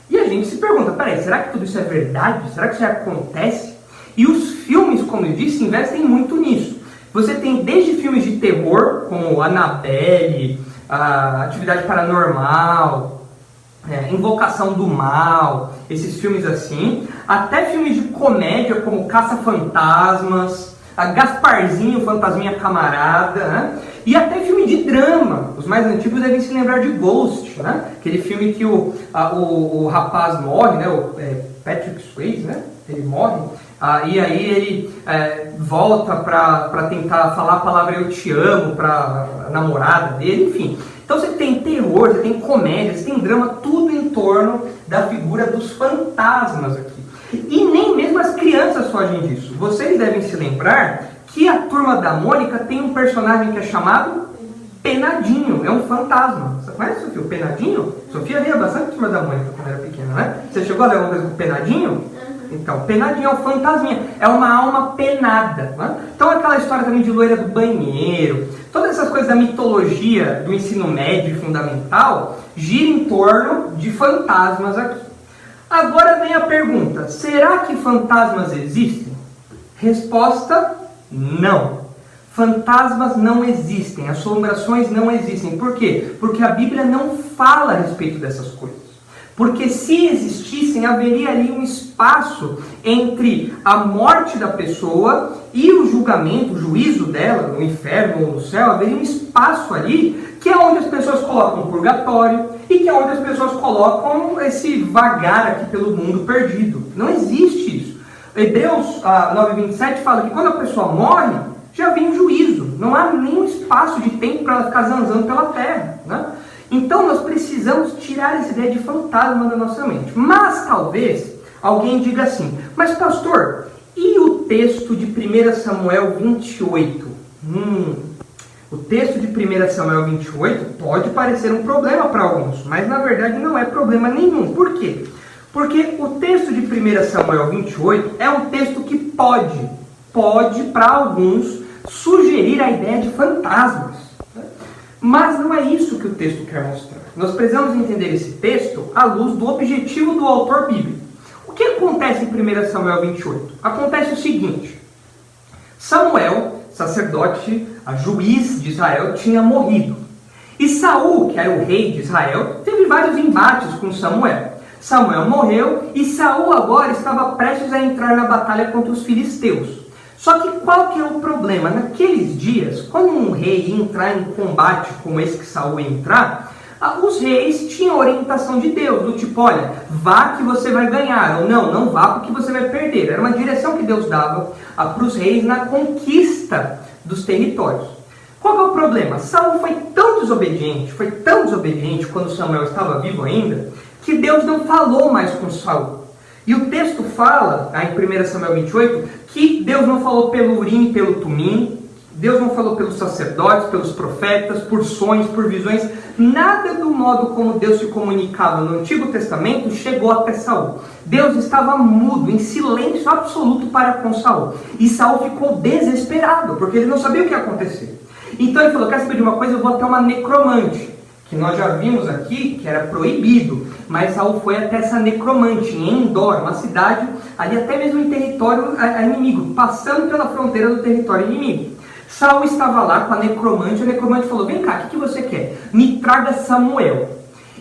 E a gente se pergunta, peraí, será que tudo isso é verdade? Será que isso acontece? E os filmes, como eu disse, investem muito nisso. Você tem desde filmes de terror, como Annabelle, Atividade Paranormal, Invocação do Mal, esses filmes assim, até filmes de comédia como Caça-Fantasmas, Gasparzinho, Fantasminha Camarada, né? E até filme de drama. Os mais antigos devem se lembrar de Ghost, né? Aquele filme que o rapaz morre, né? Patrick Swayze, né? Ele morre, e aí ele volta para tentar falar a palavra eu te amo para a namorada dele, enfim. Então você tem terror, você tem comédia, você tem drama, tudo em torno da figura dos fantasmas aqui. E nem mesmo as crianças fogem disso. Vocês devem se lembrar que a Turma da Mônica tem um personagem que é chamado Penadinho, é um fantasma. Você conhece, Sofia, o Penadinho? Sofia lia bastante Turma da Mônica quando era pequena, né? Você chegou a ler alguma coisa com o Penadinho? Então, Penadinho é um fantasminha, é uma alma penada, né? Então aquela história também de loira do banheiro, todas essas coisas da mitologia do ensino médio e fundamental gira em torno de fantasmas aqui. Agora vem a pergunta, será que fantasmas existem? Resposta, não. Fantasmas não existem, assombrações não existem. Por quê? Porque a Bíblia não fala a respeito dessas coisas. Porque se existissem, haveria ali um espaço entre a morte da pessoa e o julgamento, o juízo dela, no inferno ou no céu, haveria um espaço ali que é onde as pessoas colocam o purgatório e que é onde as pessoas colocam esse vagar aqui pelo mundo perdido. Não existe isso. Hebreus 9:27 fala que quando a pessoa morre, já vem o juízo. Não há nenhum espaço de tempo para ela ficar zanzando pela terra, né? Então nós precisamos tirar essa ideia de fantasma da nossa mente. Mas talvez alguém diga assim, mas pastor, e o texto de 1 Samuel 28? O texto de 1 Samuel 28 pode parecer um problema para alguns, mas na verdade não é problema nenhum. Por quê? Porque o texto de 1 Samuel 28 é um texto que pode para alguns sugerir a ideia de fantasmas. Mas não é isso que o texto quer mostrar. Nós precisamos entender esse texto à luz do objetivo do autor bíblico. O que acontece em 1 Samuel 28? Acontece o seguinte. Samuel, sacerdote, juiz de Israel, tinha morrido. E Saul, que era o rei de Israel, teve vários embates com Samuel. Samuel morreu e Saul agora estava prestes a entrar na batalha contra os filisteus. Só que qual que é o problema? Naqueles dias, quando um rei ia entrar em combate como esse que Saul ia entrar, os reis tinham orientação de Deus, do tipo, olha, vá que você vai ganhar, ou não vá porque você vai perder. Era uma direção que Deus dava para os reis na conquista dos territórios. Qual que é o problema? Saul foi tão desobediente quando Samuel estava vivo ainda, que Deus não falou mais com Saul. E o texto fala, em 1 Samuel 28, que Deus não falou pelo Urim e pelo Tumim, Deus não falou pelos sacerdotes, pelos profetas, por sonhos, por visões. Nada do modo como Deus se comunicava no Antigo Testamento chegou até Saul. Deus estava mudo, em silêncio absoluto para com Saul. E Saul ficou desesperado, porque ele não sabia o que ia acontecer. Então ele falou, quer saber de uma coisa? Eu vou até uma necromante, que nós já vimos aqui que era proibido. Mas Saul foi até essa necromante, em Endor, uma cidade ali até mesmo em território inimigo, passando pela fronteira do território inimigo. Saul estava lá com a necromante falou, vem cá, o que você quer? Me traga Samuel.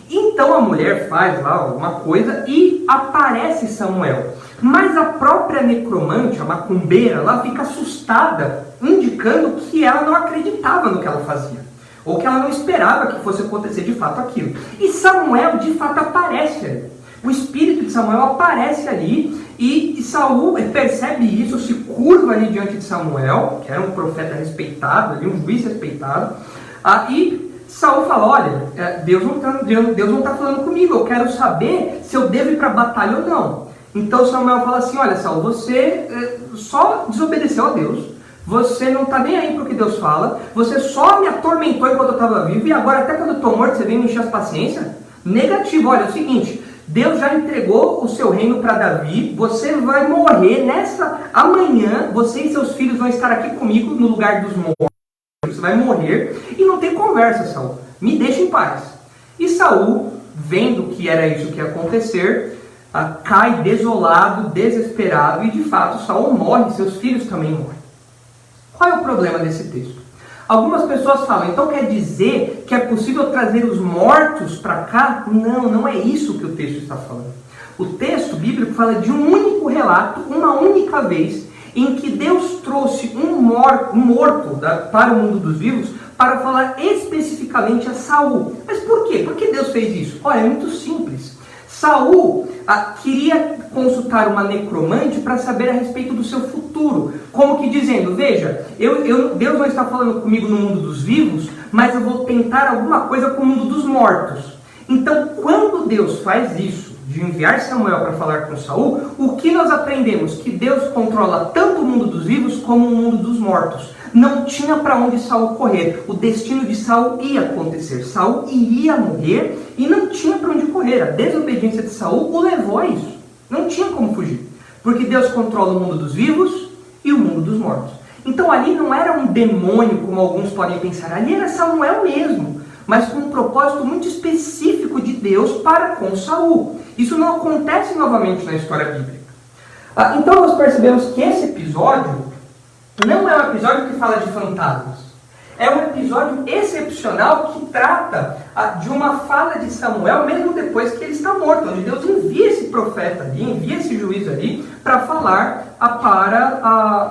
Então a mulher faz lá alguma coisa e aparece Samuel. Mas a própria necromante, a macumbeira, ela fica assustada, indicando que ela não acreditava no que ela fazia. Ou que ela não esperava que fosse acontecer de fato aquilo. E Samuel de fato aparece ali. O espírito de Samuel aparece ali e Saul percebe isso, se curva ali diante de Samuel, que era um profeta respeitado, ali, um juiz respeitado. E Saul fala, olha, Deus não está falando comigo, eu quero saber se eu devo ir para a batalha ou não. Então Samuel fala assim, olha Saul, você só desobedeceu a Deus. Você não está nem aí para o que Deus fala. Você só me atormentou enquanto eu estava vivo. E agora até quando eu estou morto você vem me encher as paciências? Negativo, olha, é o seguinte. Deus já entregou o seu reino para Davi. Você vai morrer amanhã. Você e seus filhos vão estar aqui comigo no lugar dos mortos. Você vai morrer. E não tem conversa, Saul. Me deixa em paz. E Saul, vendo que era isso que ia acontecer, cai desolado, desesperado. E de fato Saul morre. Seus filhos também morrem. Qual é o problema desse texto? Algumas pessoas falam, então quer dizer que é possível trazer os mortos para cá? Não, não é isso que o texto está falando. O texto bíblico fala de um único relato, uma única vez, em que Deus trouxe um morto para o mundo dos vivos para falar especificamente a Saul. Mas por quê? Por que Deus fez isso? Olha, é muito simples. Saul queria consultar uma necromante para saber a respeito do seu futuro. Como que dizendo, veja, Deus não está falando comigo no mundo dos vivos, mas eu vou tentar alguma coisa com o mundo dos mortos. Então, quando Deus faz isso, de enviar Samuel para falar com Saul, o que nós aprendemos? Que Deus controla tanto o mundo dos vivos como o mundo dos mortos. Não tinha para onde Saul correr. O destino de Saul ia acontecer. Saul iria morrer e não tinha para onde correr. A desobediência de Saul o levou a isso. Não tinha como fugir. Porque Deus controla o mundo dos vivos e o mundo dos mortos. Então ali não era um demônio, como alguns podem pensar. Ali era Samuel mesmo, mas com um propósito muito específico de Deus para com Saul. Isso não acontece novamente na história bíblica. Então nós percebemos que esse episódio não é um episódio que fala de fantasmas. É um episódio excepcional que trata de uma fala de Samuel, mesmo depois que ele está morto, onde Deus envia esse profeta ali, envia esse juiz ali, para falar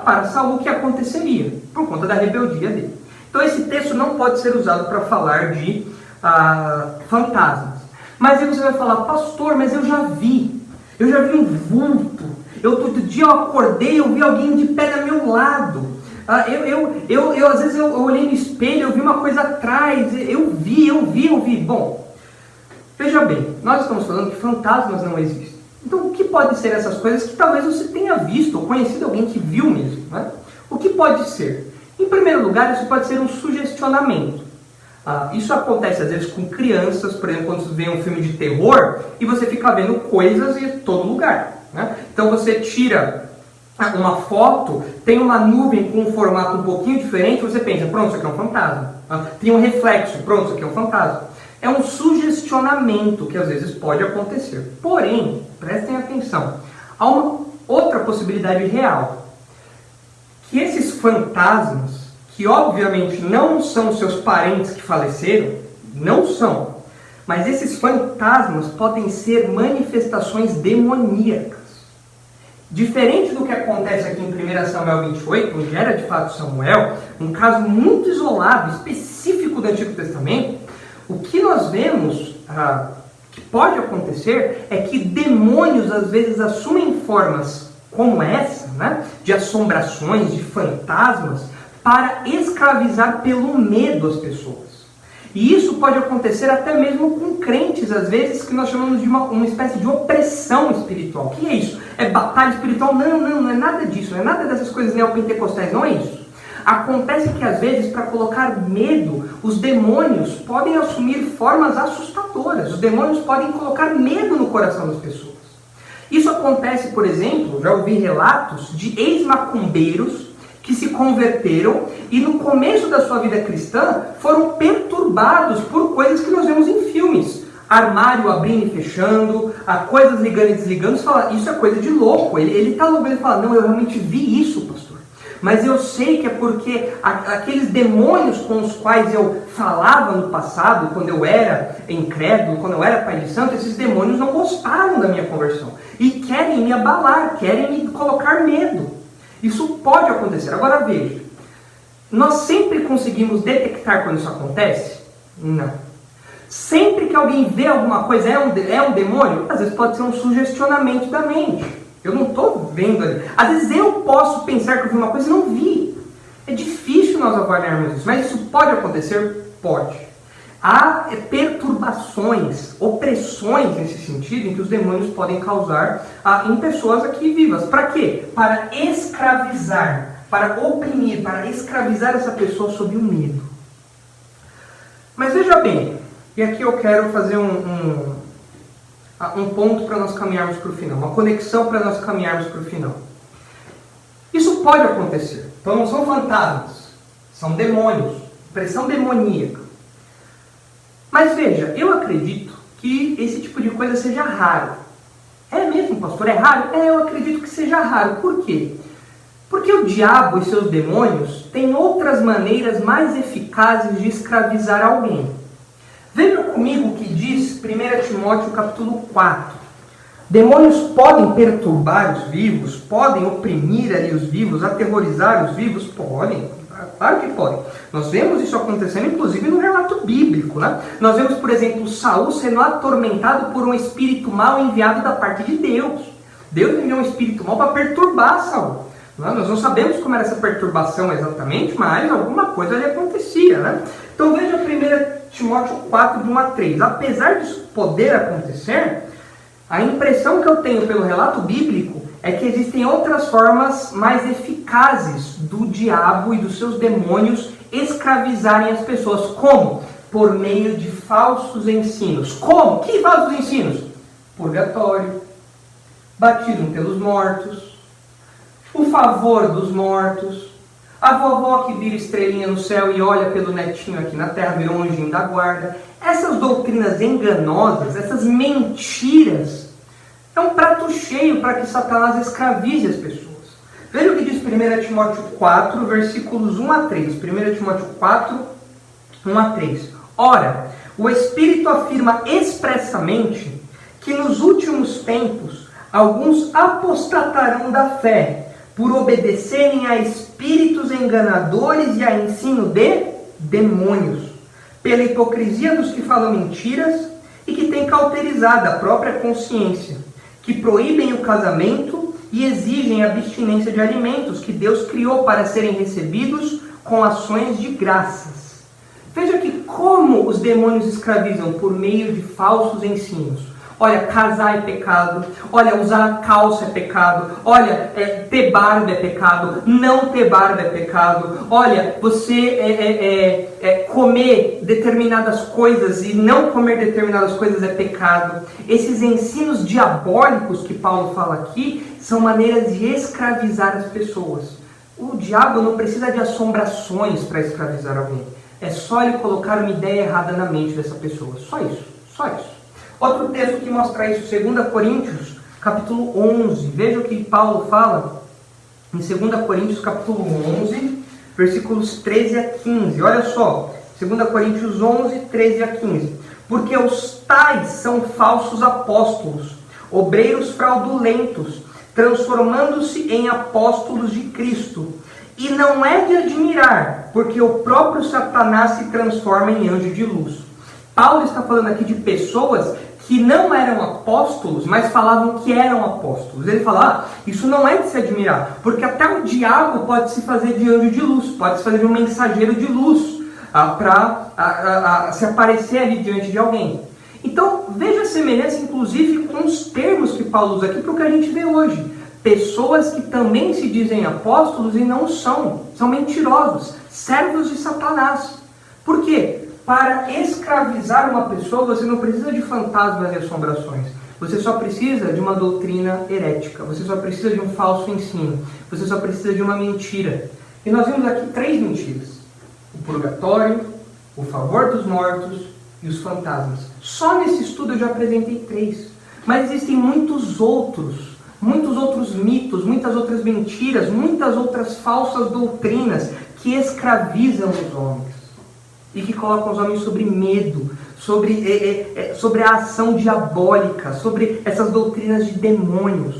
para Saul o que aconteceria, por conta da rebeldia dele. Então esse texto não pode ser usado para falar de fantasmas. Mas aí você vai falar, pastor, mas eu já vi um vulto. Outro dia eu acordei, eu vi alguém de pé do meu lado. Às vezes eu olhei no espelho, eu vi uma coisa atrás, eu vi. Bom, veja bem, nós estamos falando que fantasmas não existem. Então o que pode ser essas coisas que talvez você tenha visto ou conhecido alguém que viu mesmo, né? O que pode ser? Em primeiro lugar, isso pode ser um sugestionamento. Isso acontece às vezes com crianças, por exemplo, quando você vê um filme de terror e você fica vendo coisas em todo lugar, né? Então você tira uma foto, tem uma nuvem com um formato um pouquinho diferente, você pensa, pronto, isso aqui é um fantasma. Tem um reflexo, pronto, isso aqui é um fantasma. É um sugestionamento que às vezes pode acontecer. Porém, prestem atenção, há uma outra possibilidade real. Que esses fantasmas, que obviamente não são seus parentes que faleceram, não são, Mas esses fantasmas podem ser manifestações demoníacas. Diferente do que acontece aqui em 1 Samuel 28, onde era de fato Samuel, um caso muito isolado, específico do Antigo Testamento, o que nós vemos que pode acontecer é que demônios às vezes assumem formas como essa, né, de assombrações, de fantasmas, para escravizar pelo medo as pessoas. E isso pode acontecer até mesmo com crentes, às vezes, que nós chamamos de uma espécie de opressão espiritual. O que é isso? É batalha espiritual? Não é nada disso, não é nada dessas coisas neopentecostais, não é isso. Acontece que, às vezes, para colocar medo, os demônios podem assumir formas assustadoras. Os demônios podem colocar medo no coração das pessoas. Isso acontece, por exemplo, já ouvi relatos de ex-macumbeiros que se converteram e no começo da sua vida cristã foram perturbados por coisas que nós vemos em filmes. Armário abrindo e fechando, coisas ligando e desligando. Você fala, isso é coisa de louco. Ele está louvando e fala, não, eu realmente vi isso, pastor. Mas eu sei que é porque aqueles demônios com os quais eu falava no passado, quando eu era incrédulo, quando eu era pai de santo, esses demônios não gostaram da minha conversão. E querem me abalar, querem me colocar medo. Isso pode acontecer. Agora veja, nós sempre conseguimos detectar quando isso acontece? Não. Sempre que alguém vê alguma coisa, é um demônio? Às vezes pode ser um sugestionamento da mente. Eu não estou vendo ali. Às vezes eu posso pensar que eu vi uma coisa e não vi. É difícil nós avaliarmos isso, mas isso pode acontecer? Pode. Há perturbações, opressões nesse sentido, em que os demônios podem causar em pessoas aqui vivas. Para quê? Para escravizar, para oprimir, para escravizar essa pessoa sob o medo. Mas veja bem, e aqui eu quero fazer um ponto para nós caminharmos para o final, uma conexão para nós caminharmos para o final. Isso pode acontecer. Então não são fantasmas, são demônios, pressão demoníaca. Mas veja, eu acredito que esse tipo de coisa seja raro. É mesmo, pastor? É raro? Eu acredito que seja raro. Por quê? Porque o diabo e seus demônios têm outras maneiras mais eficazes de escravizar alguém. Veja comigo o que diz 1 Timóteo capítulo 4. Demônios podem perturbar os vivos, podem oprimir ali os vivos, aterrorizar os vivos? Podem, claro que podem. Nós vemos isso acontecendo, inclusive, no relato bíblico, né? Nós vemos, por exemplo, Saul sendo atormentado por um espírito mau enviado da parte de Deus. Deus enviou um espírito mau para perturbar Saul. Nós não sabemos como era essa perturbação exatamente, mas alguma coisa ali acontecia, né? Então veja 1 Timóteo 4, de 1 a 3. Apesar disso poder acontecer, a impressão que eu tenho pelo relato bíblico é que existem outras formas mais eficazes do diabo e dos seus demônios escravizarem as pessoas. Como? Por meio de falsos ensinos. Como? Que falsos ensinos? Purgatório, batismo pelos mortos, o favor dos mortos, a vovó que vira estrelinha no céu e olha pelo netinho aqui na terra, virou um anjinho da guarda. Essas doutrinas enganosas, essas mentiras, é um prato cheio para que Satanás escravize as pessoas. Veja o que diz 1 Timóteo 4, versículos 1 a 3. 1 Timóteo 4, 1 a 3. Ora, o Espírito afirma expressamente que nos últimos tempos alguns apostatarão da fé, por obedecerem a espíritos enganadores e a ensino de demônios, pela hipocrisia dos que falam mentiras e que têm cauterizado a própria consciência, que proíbem o casamento e exigem a abstinência de alimentos que Deus criou para serem recebidos com ações de graças. Veja que como os demônios escravizam por meio de falsos ensinos. Olha, casar é pecado. Olha, usar calça é pecado. Olha, ter barba é pecado. Não ter barba é pecado. Olha, você comer determinadas coisas e não comer determinadas coisas é pecado. Esses ensinos diabólicos que Paulo fala aqui são maneiras de escravizar as pessoas. O diabo não precisa de assombrações para escravizar alguém. É só ele colocar uma ideia errada na mente dessa pessoa. Só isso. Só isso. Outro texto que mostra isso, 2 Coríntios, capítulo 11. Veja o que Paulo fala em 2 Coríntios, capítulo 11, versículos 13 a 15. Olha só, 2 Coríntios 11, 13 a 15. porque os tais são falsos apóstolos, obreiros fraudulentos, transformando-se em apóstolos de Cristo. E não é de admirar, porque o próprio Satanás se transforma em anjo de luz. Paulo está falando aqui de pessoas que não eram apóstolos, mas falavam que eram apóstolos. Ele fala, isso não é de se admirar, porque até o diabo pode se fazer de anjo de luz, pode se fazer de um mensageiro de luz, para se aparecer ali diante de alguém. Então, veja a semelhança, inclusive, com os termos que Paulo usa aqui para o que a gente vê hoje. Pessoas que também se dizem apóstolos e não são mentirosos, servos de Satanás. Por quê? Para escravizar uma pessoa, você não precisa de fantasmas e assombrações. Você só precisa de uma doutrina herética. Você só precisa de um falso ensino. Você só precisa de uma mentira. E nós vimos aqui 3 mentiras. O purgatório, o favor dos mortos e os fantasmas. Só nesse estudo eu já apresentei 3. Mas existem muitos outros mitos, muitas outras mentiras, muitas outras falsas doutrinas que escravizam os homens e que colocam os homens sobre medo, sobre a ação diabólica, sobre essas doutrinas de demônios.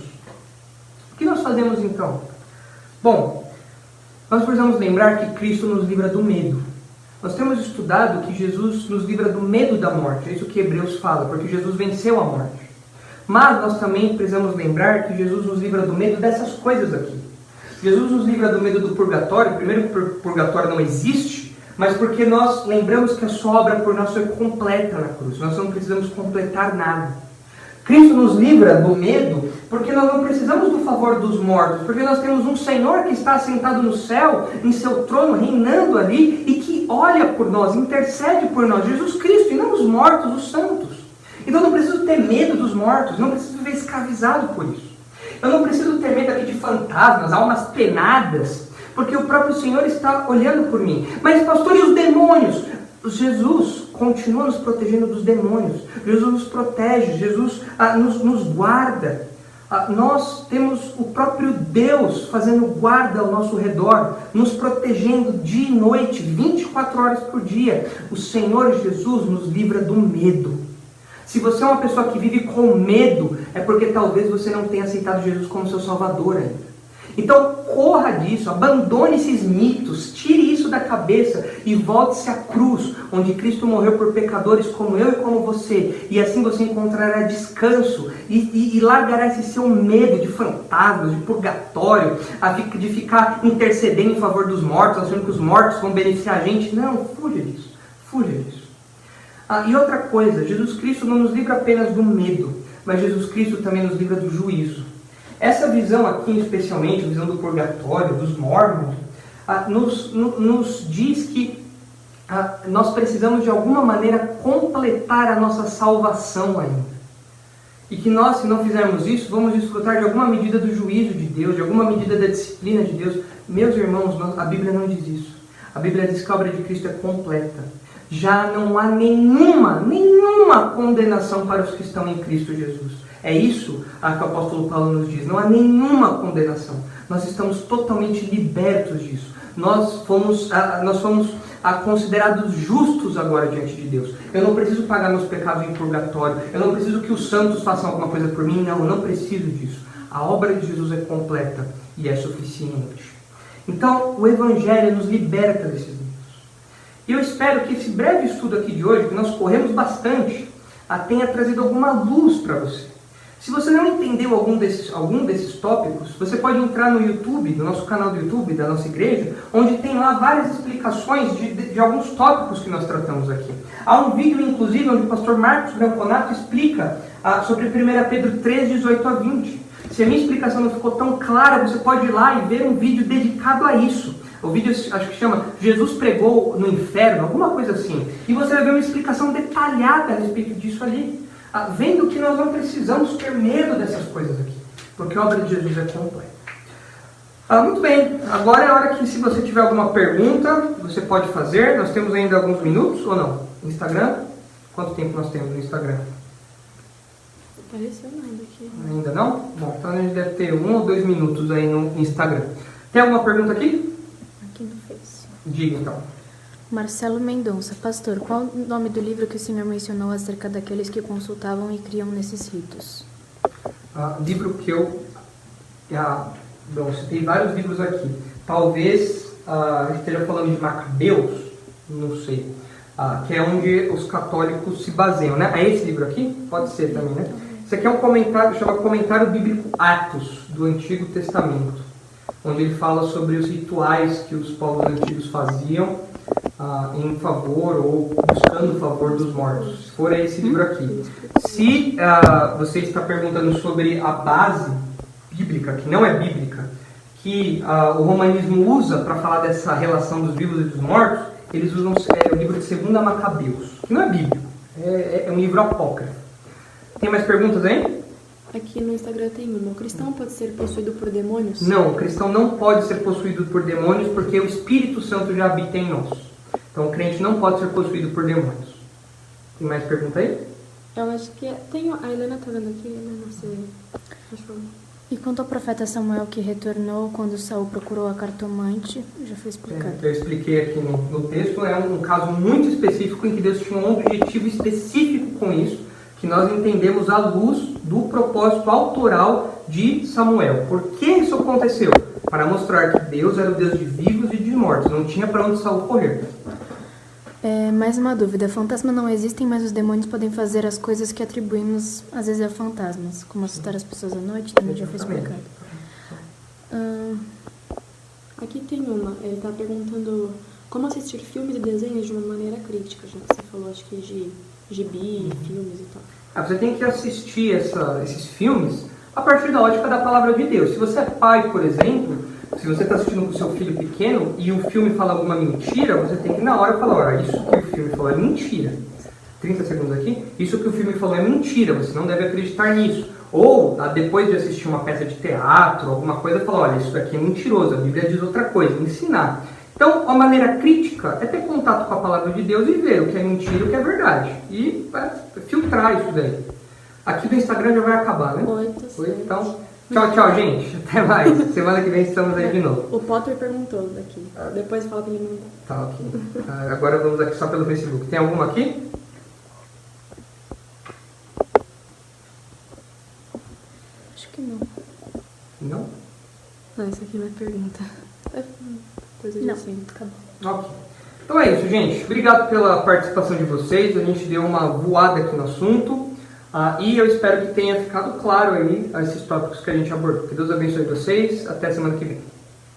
O que nós fazemos então? Bom, nós precisamos lembrar que Cristo nos livra do medo. Nós temos estudado que Jesus nos livra do medo da morte, é isso que Hebreus fala, porque Jesus venceu a morte. Mas nós também precisamos lembrar que Jesus nos livra do medo dessas coisas aqui. Jesus nos livra do medo do purgatório, primeiro porque o purgatório não existe, mas porque nós lembramos que a sua obra por nós foi completa na cruz. Nós não precisamos completar nada. Cristo nos livra do medo porque nós não precisamos do favor dos mortos, porque nós temos um Senhor que está sentado no céu, em seu trono, reinando ali, e que olha por nós, intercede por nós, Jesus Cristo, e não os mortos, os santos. Então eu não preciso ter medo dos mortos, não preciso viver escravizado por isso. Eu não preciso ter medo aqui de fantasmas, almas penadas, porque o próprio Senhor está olhando por mim. Mas pastor, e os demônios? Jesus continua nos protegendo dos demônios. Jesus nos protege, Jesus nos guarda. Nós temos o próprio Deus fazendo guarda ao nosso redor, nos protegendo dia e noite, 24 horas por dia. O Senhor Jesus nos livra do medo. Se você é uma pessoa que vive com medo, é porque talvez você não tenha aceitado Jesus como seu Salvador ainda. Então corra disso, abandone esses mitos, tire isso da cabeça e volte-se à cruz, onde Cristo morreu por pecadores como eu e como você. E assim você encontrará descanso e largará esse seu medo de fantasmas, de purgatório, de ficar intercedendo em favor dos mortos, achando que os mortos vão beneficiar a gente. Não, fuja disso, fuja disso. E outra coisa, Jesus Cristo não nos livra apenas do medo, mas Jesus Cristo também nos livra do juízo. Essa visão aqui, especialmente, a visão do purgatório, dos mormons, nos diz que nós precisamos de alguma maneira completar a nossa salvação ainda. E que nós, se não fizermos isso, vamos desfrutar de alguma medida do juízo de Deus, de alguma medida da disciplina de Deus. Meus irmãos, a Bíblia não diz isso. A Bíblia diz que a obra de Cristo é completa. Já não há nenhuma condenação para os que estão em Cristo Jesus. É isso que o apóstolo Paulo nos diz. Não há nenhuma condenação. Nós estamos totalmente libertos disso. Nós fomos considerados justos agora diante de Deus. Eu não preciso pagar meus pecados em purgatório. Eu não preciso que os santos façam alguma coisa por mim. Não, eu não preciso disso. A obra de Jesus é completa e é suficiente. Então, o Evangelho nos liberta desses mitos. E eu espero que esse breve estudo aqui de hoje, que nós corremos bastante, tenha trazido alguma luz para você. Se você não entendeu algum desses tópicos, você pode entrar no YouTube, no nosso canal do YouTube da nossa igreja, onde tem lá várias explicações de alguns tópicos que nós tratamos aqui. Há um vídeo, inclusive, onde o pastor Marcos Branconato explica sobre 1 Pedro 3, 18 a 20. Se a minha explicação não ficou tão clara, você pode ir lá e ver um vídeo dedicado a isso. O vídeo acho que chama Jesus pregou no inferno, alguma coisa assim. E você vai ver uma explicação detalhada a respeito disso ali. Vendo que nós não precisamos ter medo dessas coisas aqui. Porque a obra de Jesus é completa. Muito bem, agora é a hora que, se você tiver alguma pergunta, você pode fazer. Nós temos ainda alguns minutos ou não? Instagram? Quanto tempo nós temos no Instagram? Não apareceu nada aqui. Ainda não? Bom, então a gente deve ter 1 ou 2 minutos aí no Instagram. Tem alguma pergunta aqui? Aqui no Face. Diga então. Marcelo Mendonça. Pastor, qual o nome do livro que o senhor mencionou acerca daqueles que consultavam e criam nesses ritos? Livro que eu... bom, citei vários livros aqui. Talvez a gente esteja falando de Macabeus, não sei, que é onde os católicos se baseiam, né? É esse livro aqui? Pode ser também, né? Esse aqui é um comentário, chama Comentário Bíblico Atos, do Antigo Testamento, onde ele fala sobre os rituais que os povos antigos faziam em favor ou buscando o favor dos mortos. Se for esse livro aqui. Se você está perguntando sobre a base bíblica, que não é bíblica, que o romanismo usa para falar dessa relação dos vivos e dos mortos, eles usam o livro de 2 Macabeus, que não é bíblico, é um livro apócrifo. Tem mais perguntas aí? Aqui no Instagram tem uma. O cristão pode ser possuído por demônios? Não, o cristão não pode ser possuído por demônios porque o Espírito Santo já habita em nós. Então o crente não pode ser possuído por demônios. Tem mais pergunta aí? Eu acho que tem. A Helena tá vendo aqui, Helena, você achou? E quanto ao profeta Samuel que retornou quando Saul procurou a cartomante, já foi explicado. Eu expliquei aqui no texto, é um caso muito específico em que Deus tinha um objetivo específico com isso, que nós entendemos à luz do propósito autoral de Samuel. Por que isso aconteceu? Para mostrar que Deus era o Deus de vivos e de mortos, não tinha para onde Saul correr. Mais uma dúvida. Fantasmas não existem, mas os demônios podem fazer as coisas que atribuímos às vezes a fantasmas, como assustar as pessoas à noite, também já foi explicado. Aqui tem uma. Ele está perguntando como assistir filmes e desenhos de uma maneira crítica, já que você falou, acho que de gibi, filmes e tal. Você tem que assistir esses filmes a partir da ótica da palavra de Deus. Se você é pai, por exemplo, se você está assistindo com o seu filho pequeno e o filme fala alguma mentira, você tem que na hora falar, olha, isso que o filme falou é mentira. 30 segundos aqui. Isso que o filme falou é mentira, você não deve acreditar nisso. Ou, depois de assistir uma peça de teatro, alguma coisa, falar, olha, isso daqui é mentiroso, a Bíblia diz outra coisa, ensinar. Então, a maneira crítica é ter contato com a palavra de Deus e ver o que é mentira e o que é verdade. E filtrar isso daí. Aqui do Instagram já vai acabar, né? Então, tchau, gente. Até mais. Semana que vem estamos aí de novo. O Potter perguntou daqui. Depois fala pra ele mandar. Tá, ok. Agora vamos aqui só pelo Facebook. Tem alguma aqui? Acho que não. Não? Não, essa aqui não é pergunta. É coisa de Não, assim. acabou. Ok. Então é isso, gente. Obrigado pela participação de vocês. A gente deu uma voada aqui no assunto. E eu espero que tenha ficado claro aí esses tópicos que a gente abordou. Que Deus abençoe vocês. Até semana que vem.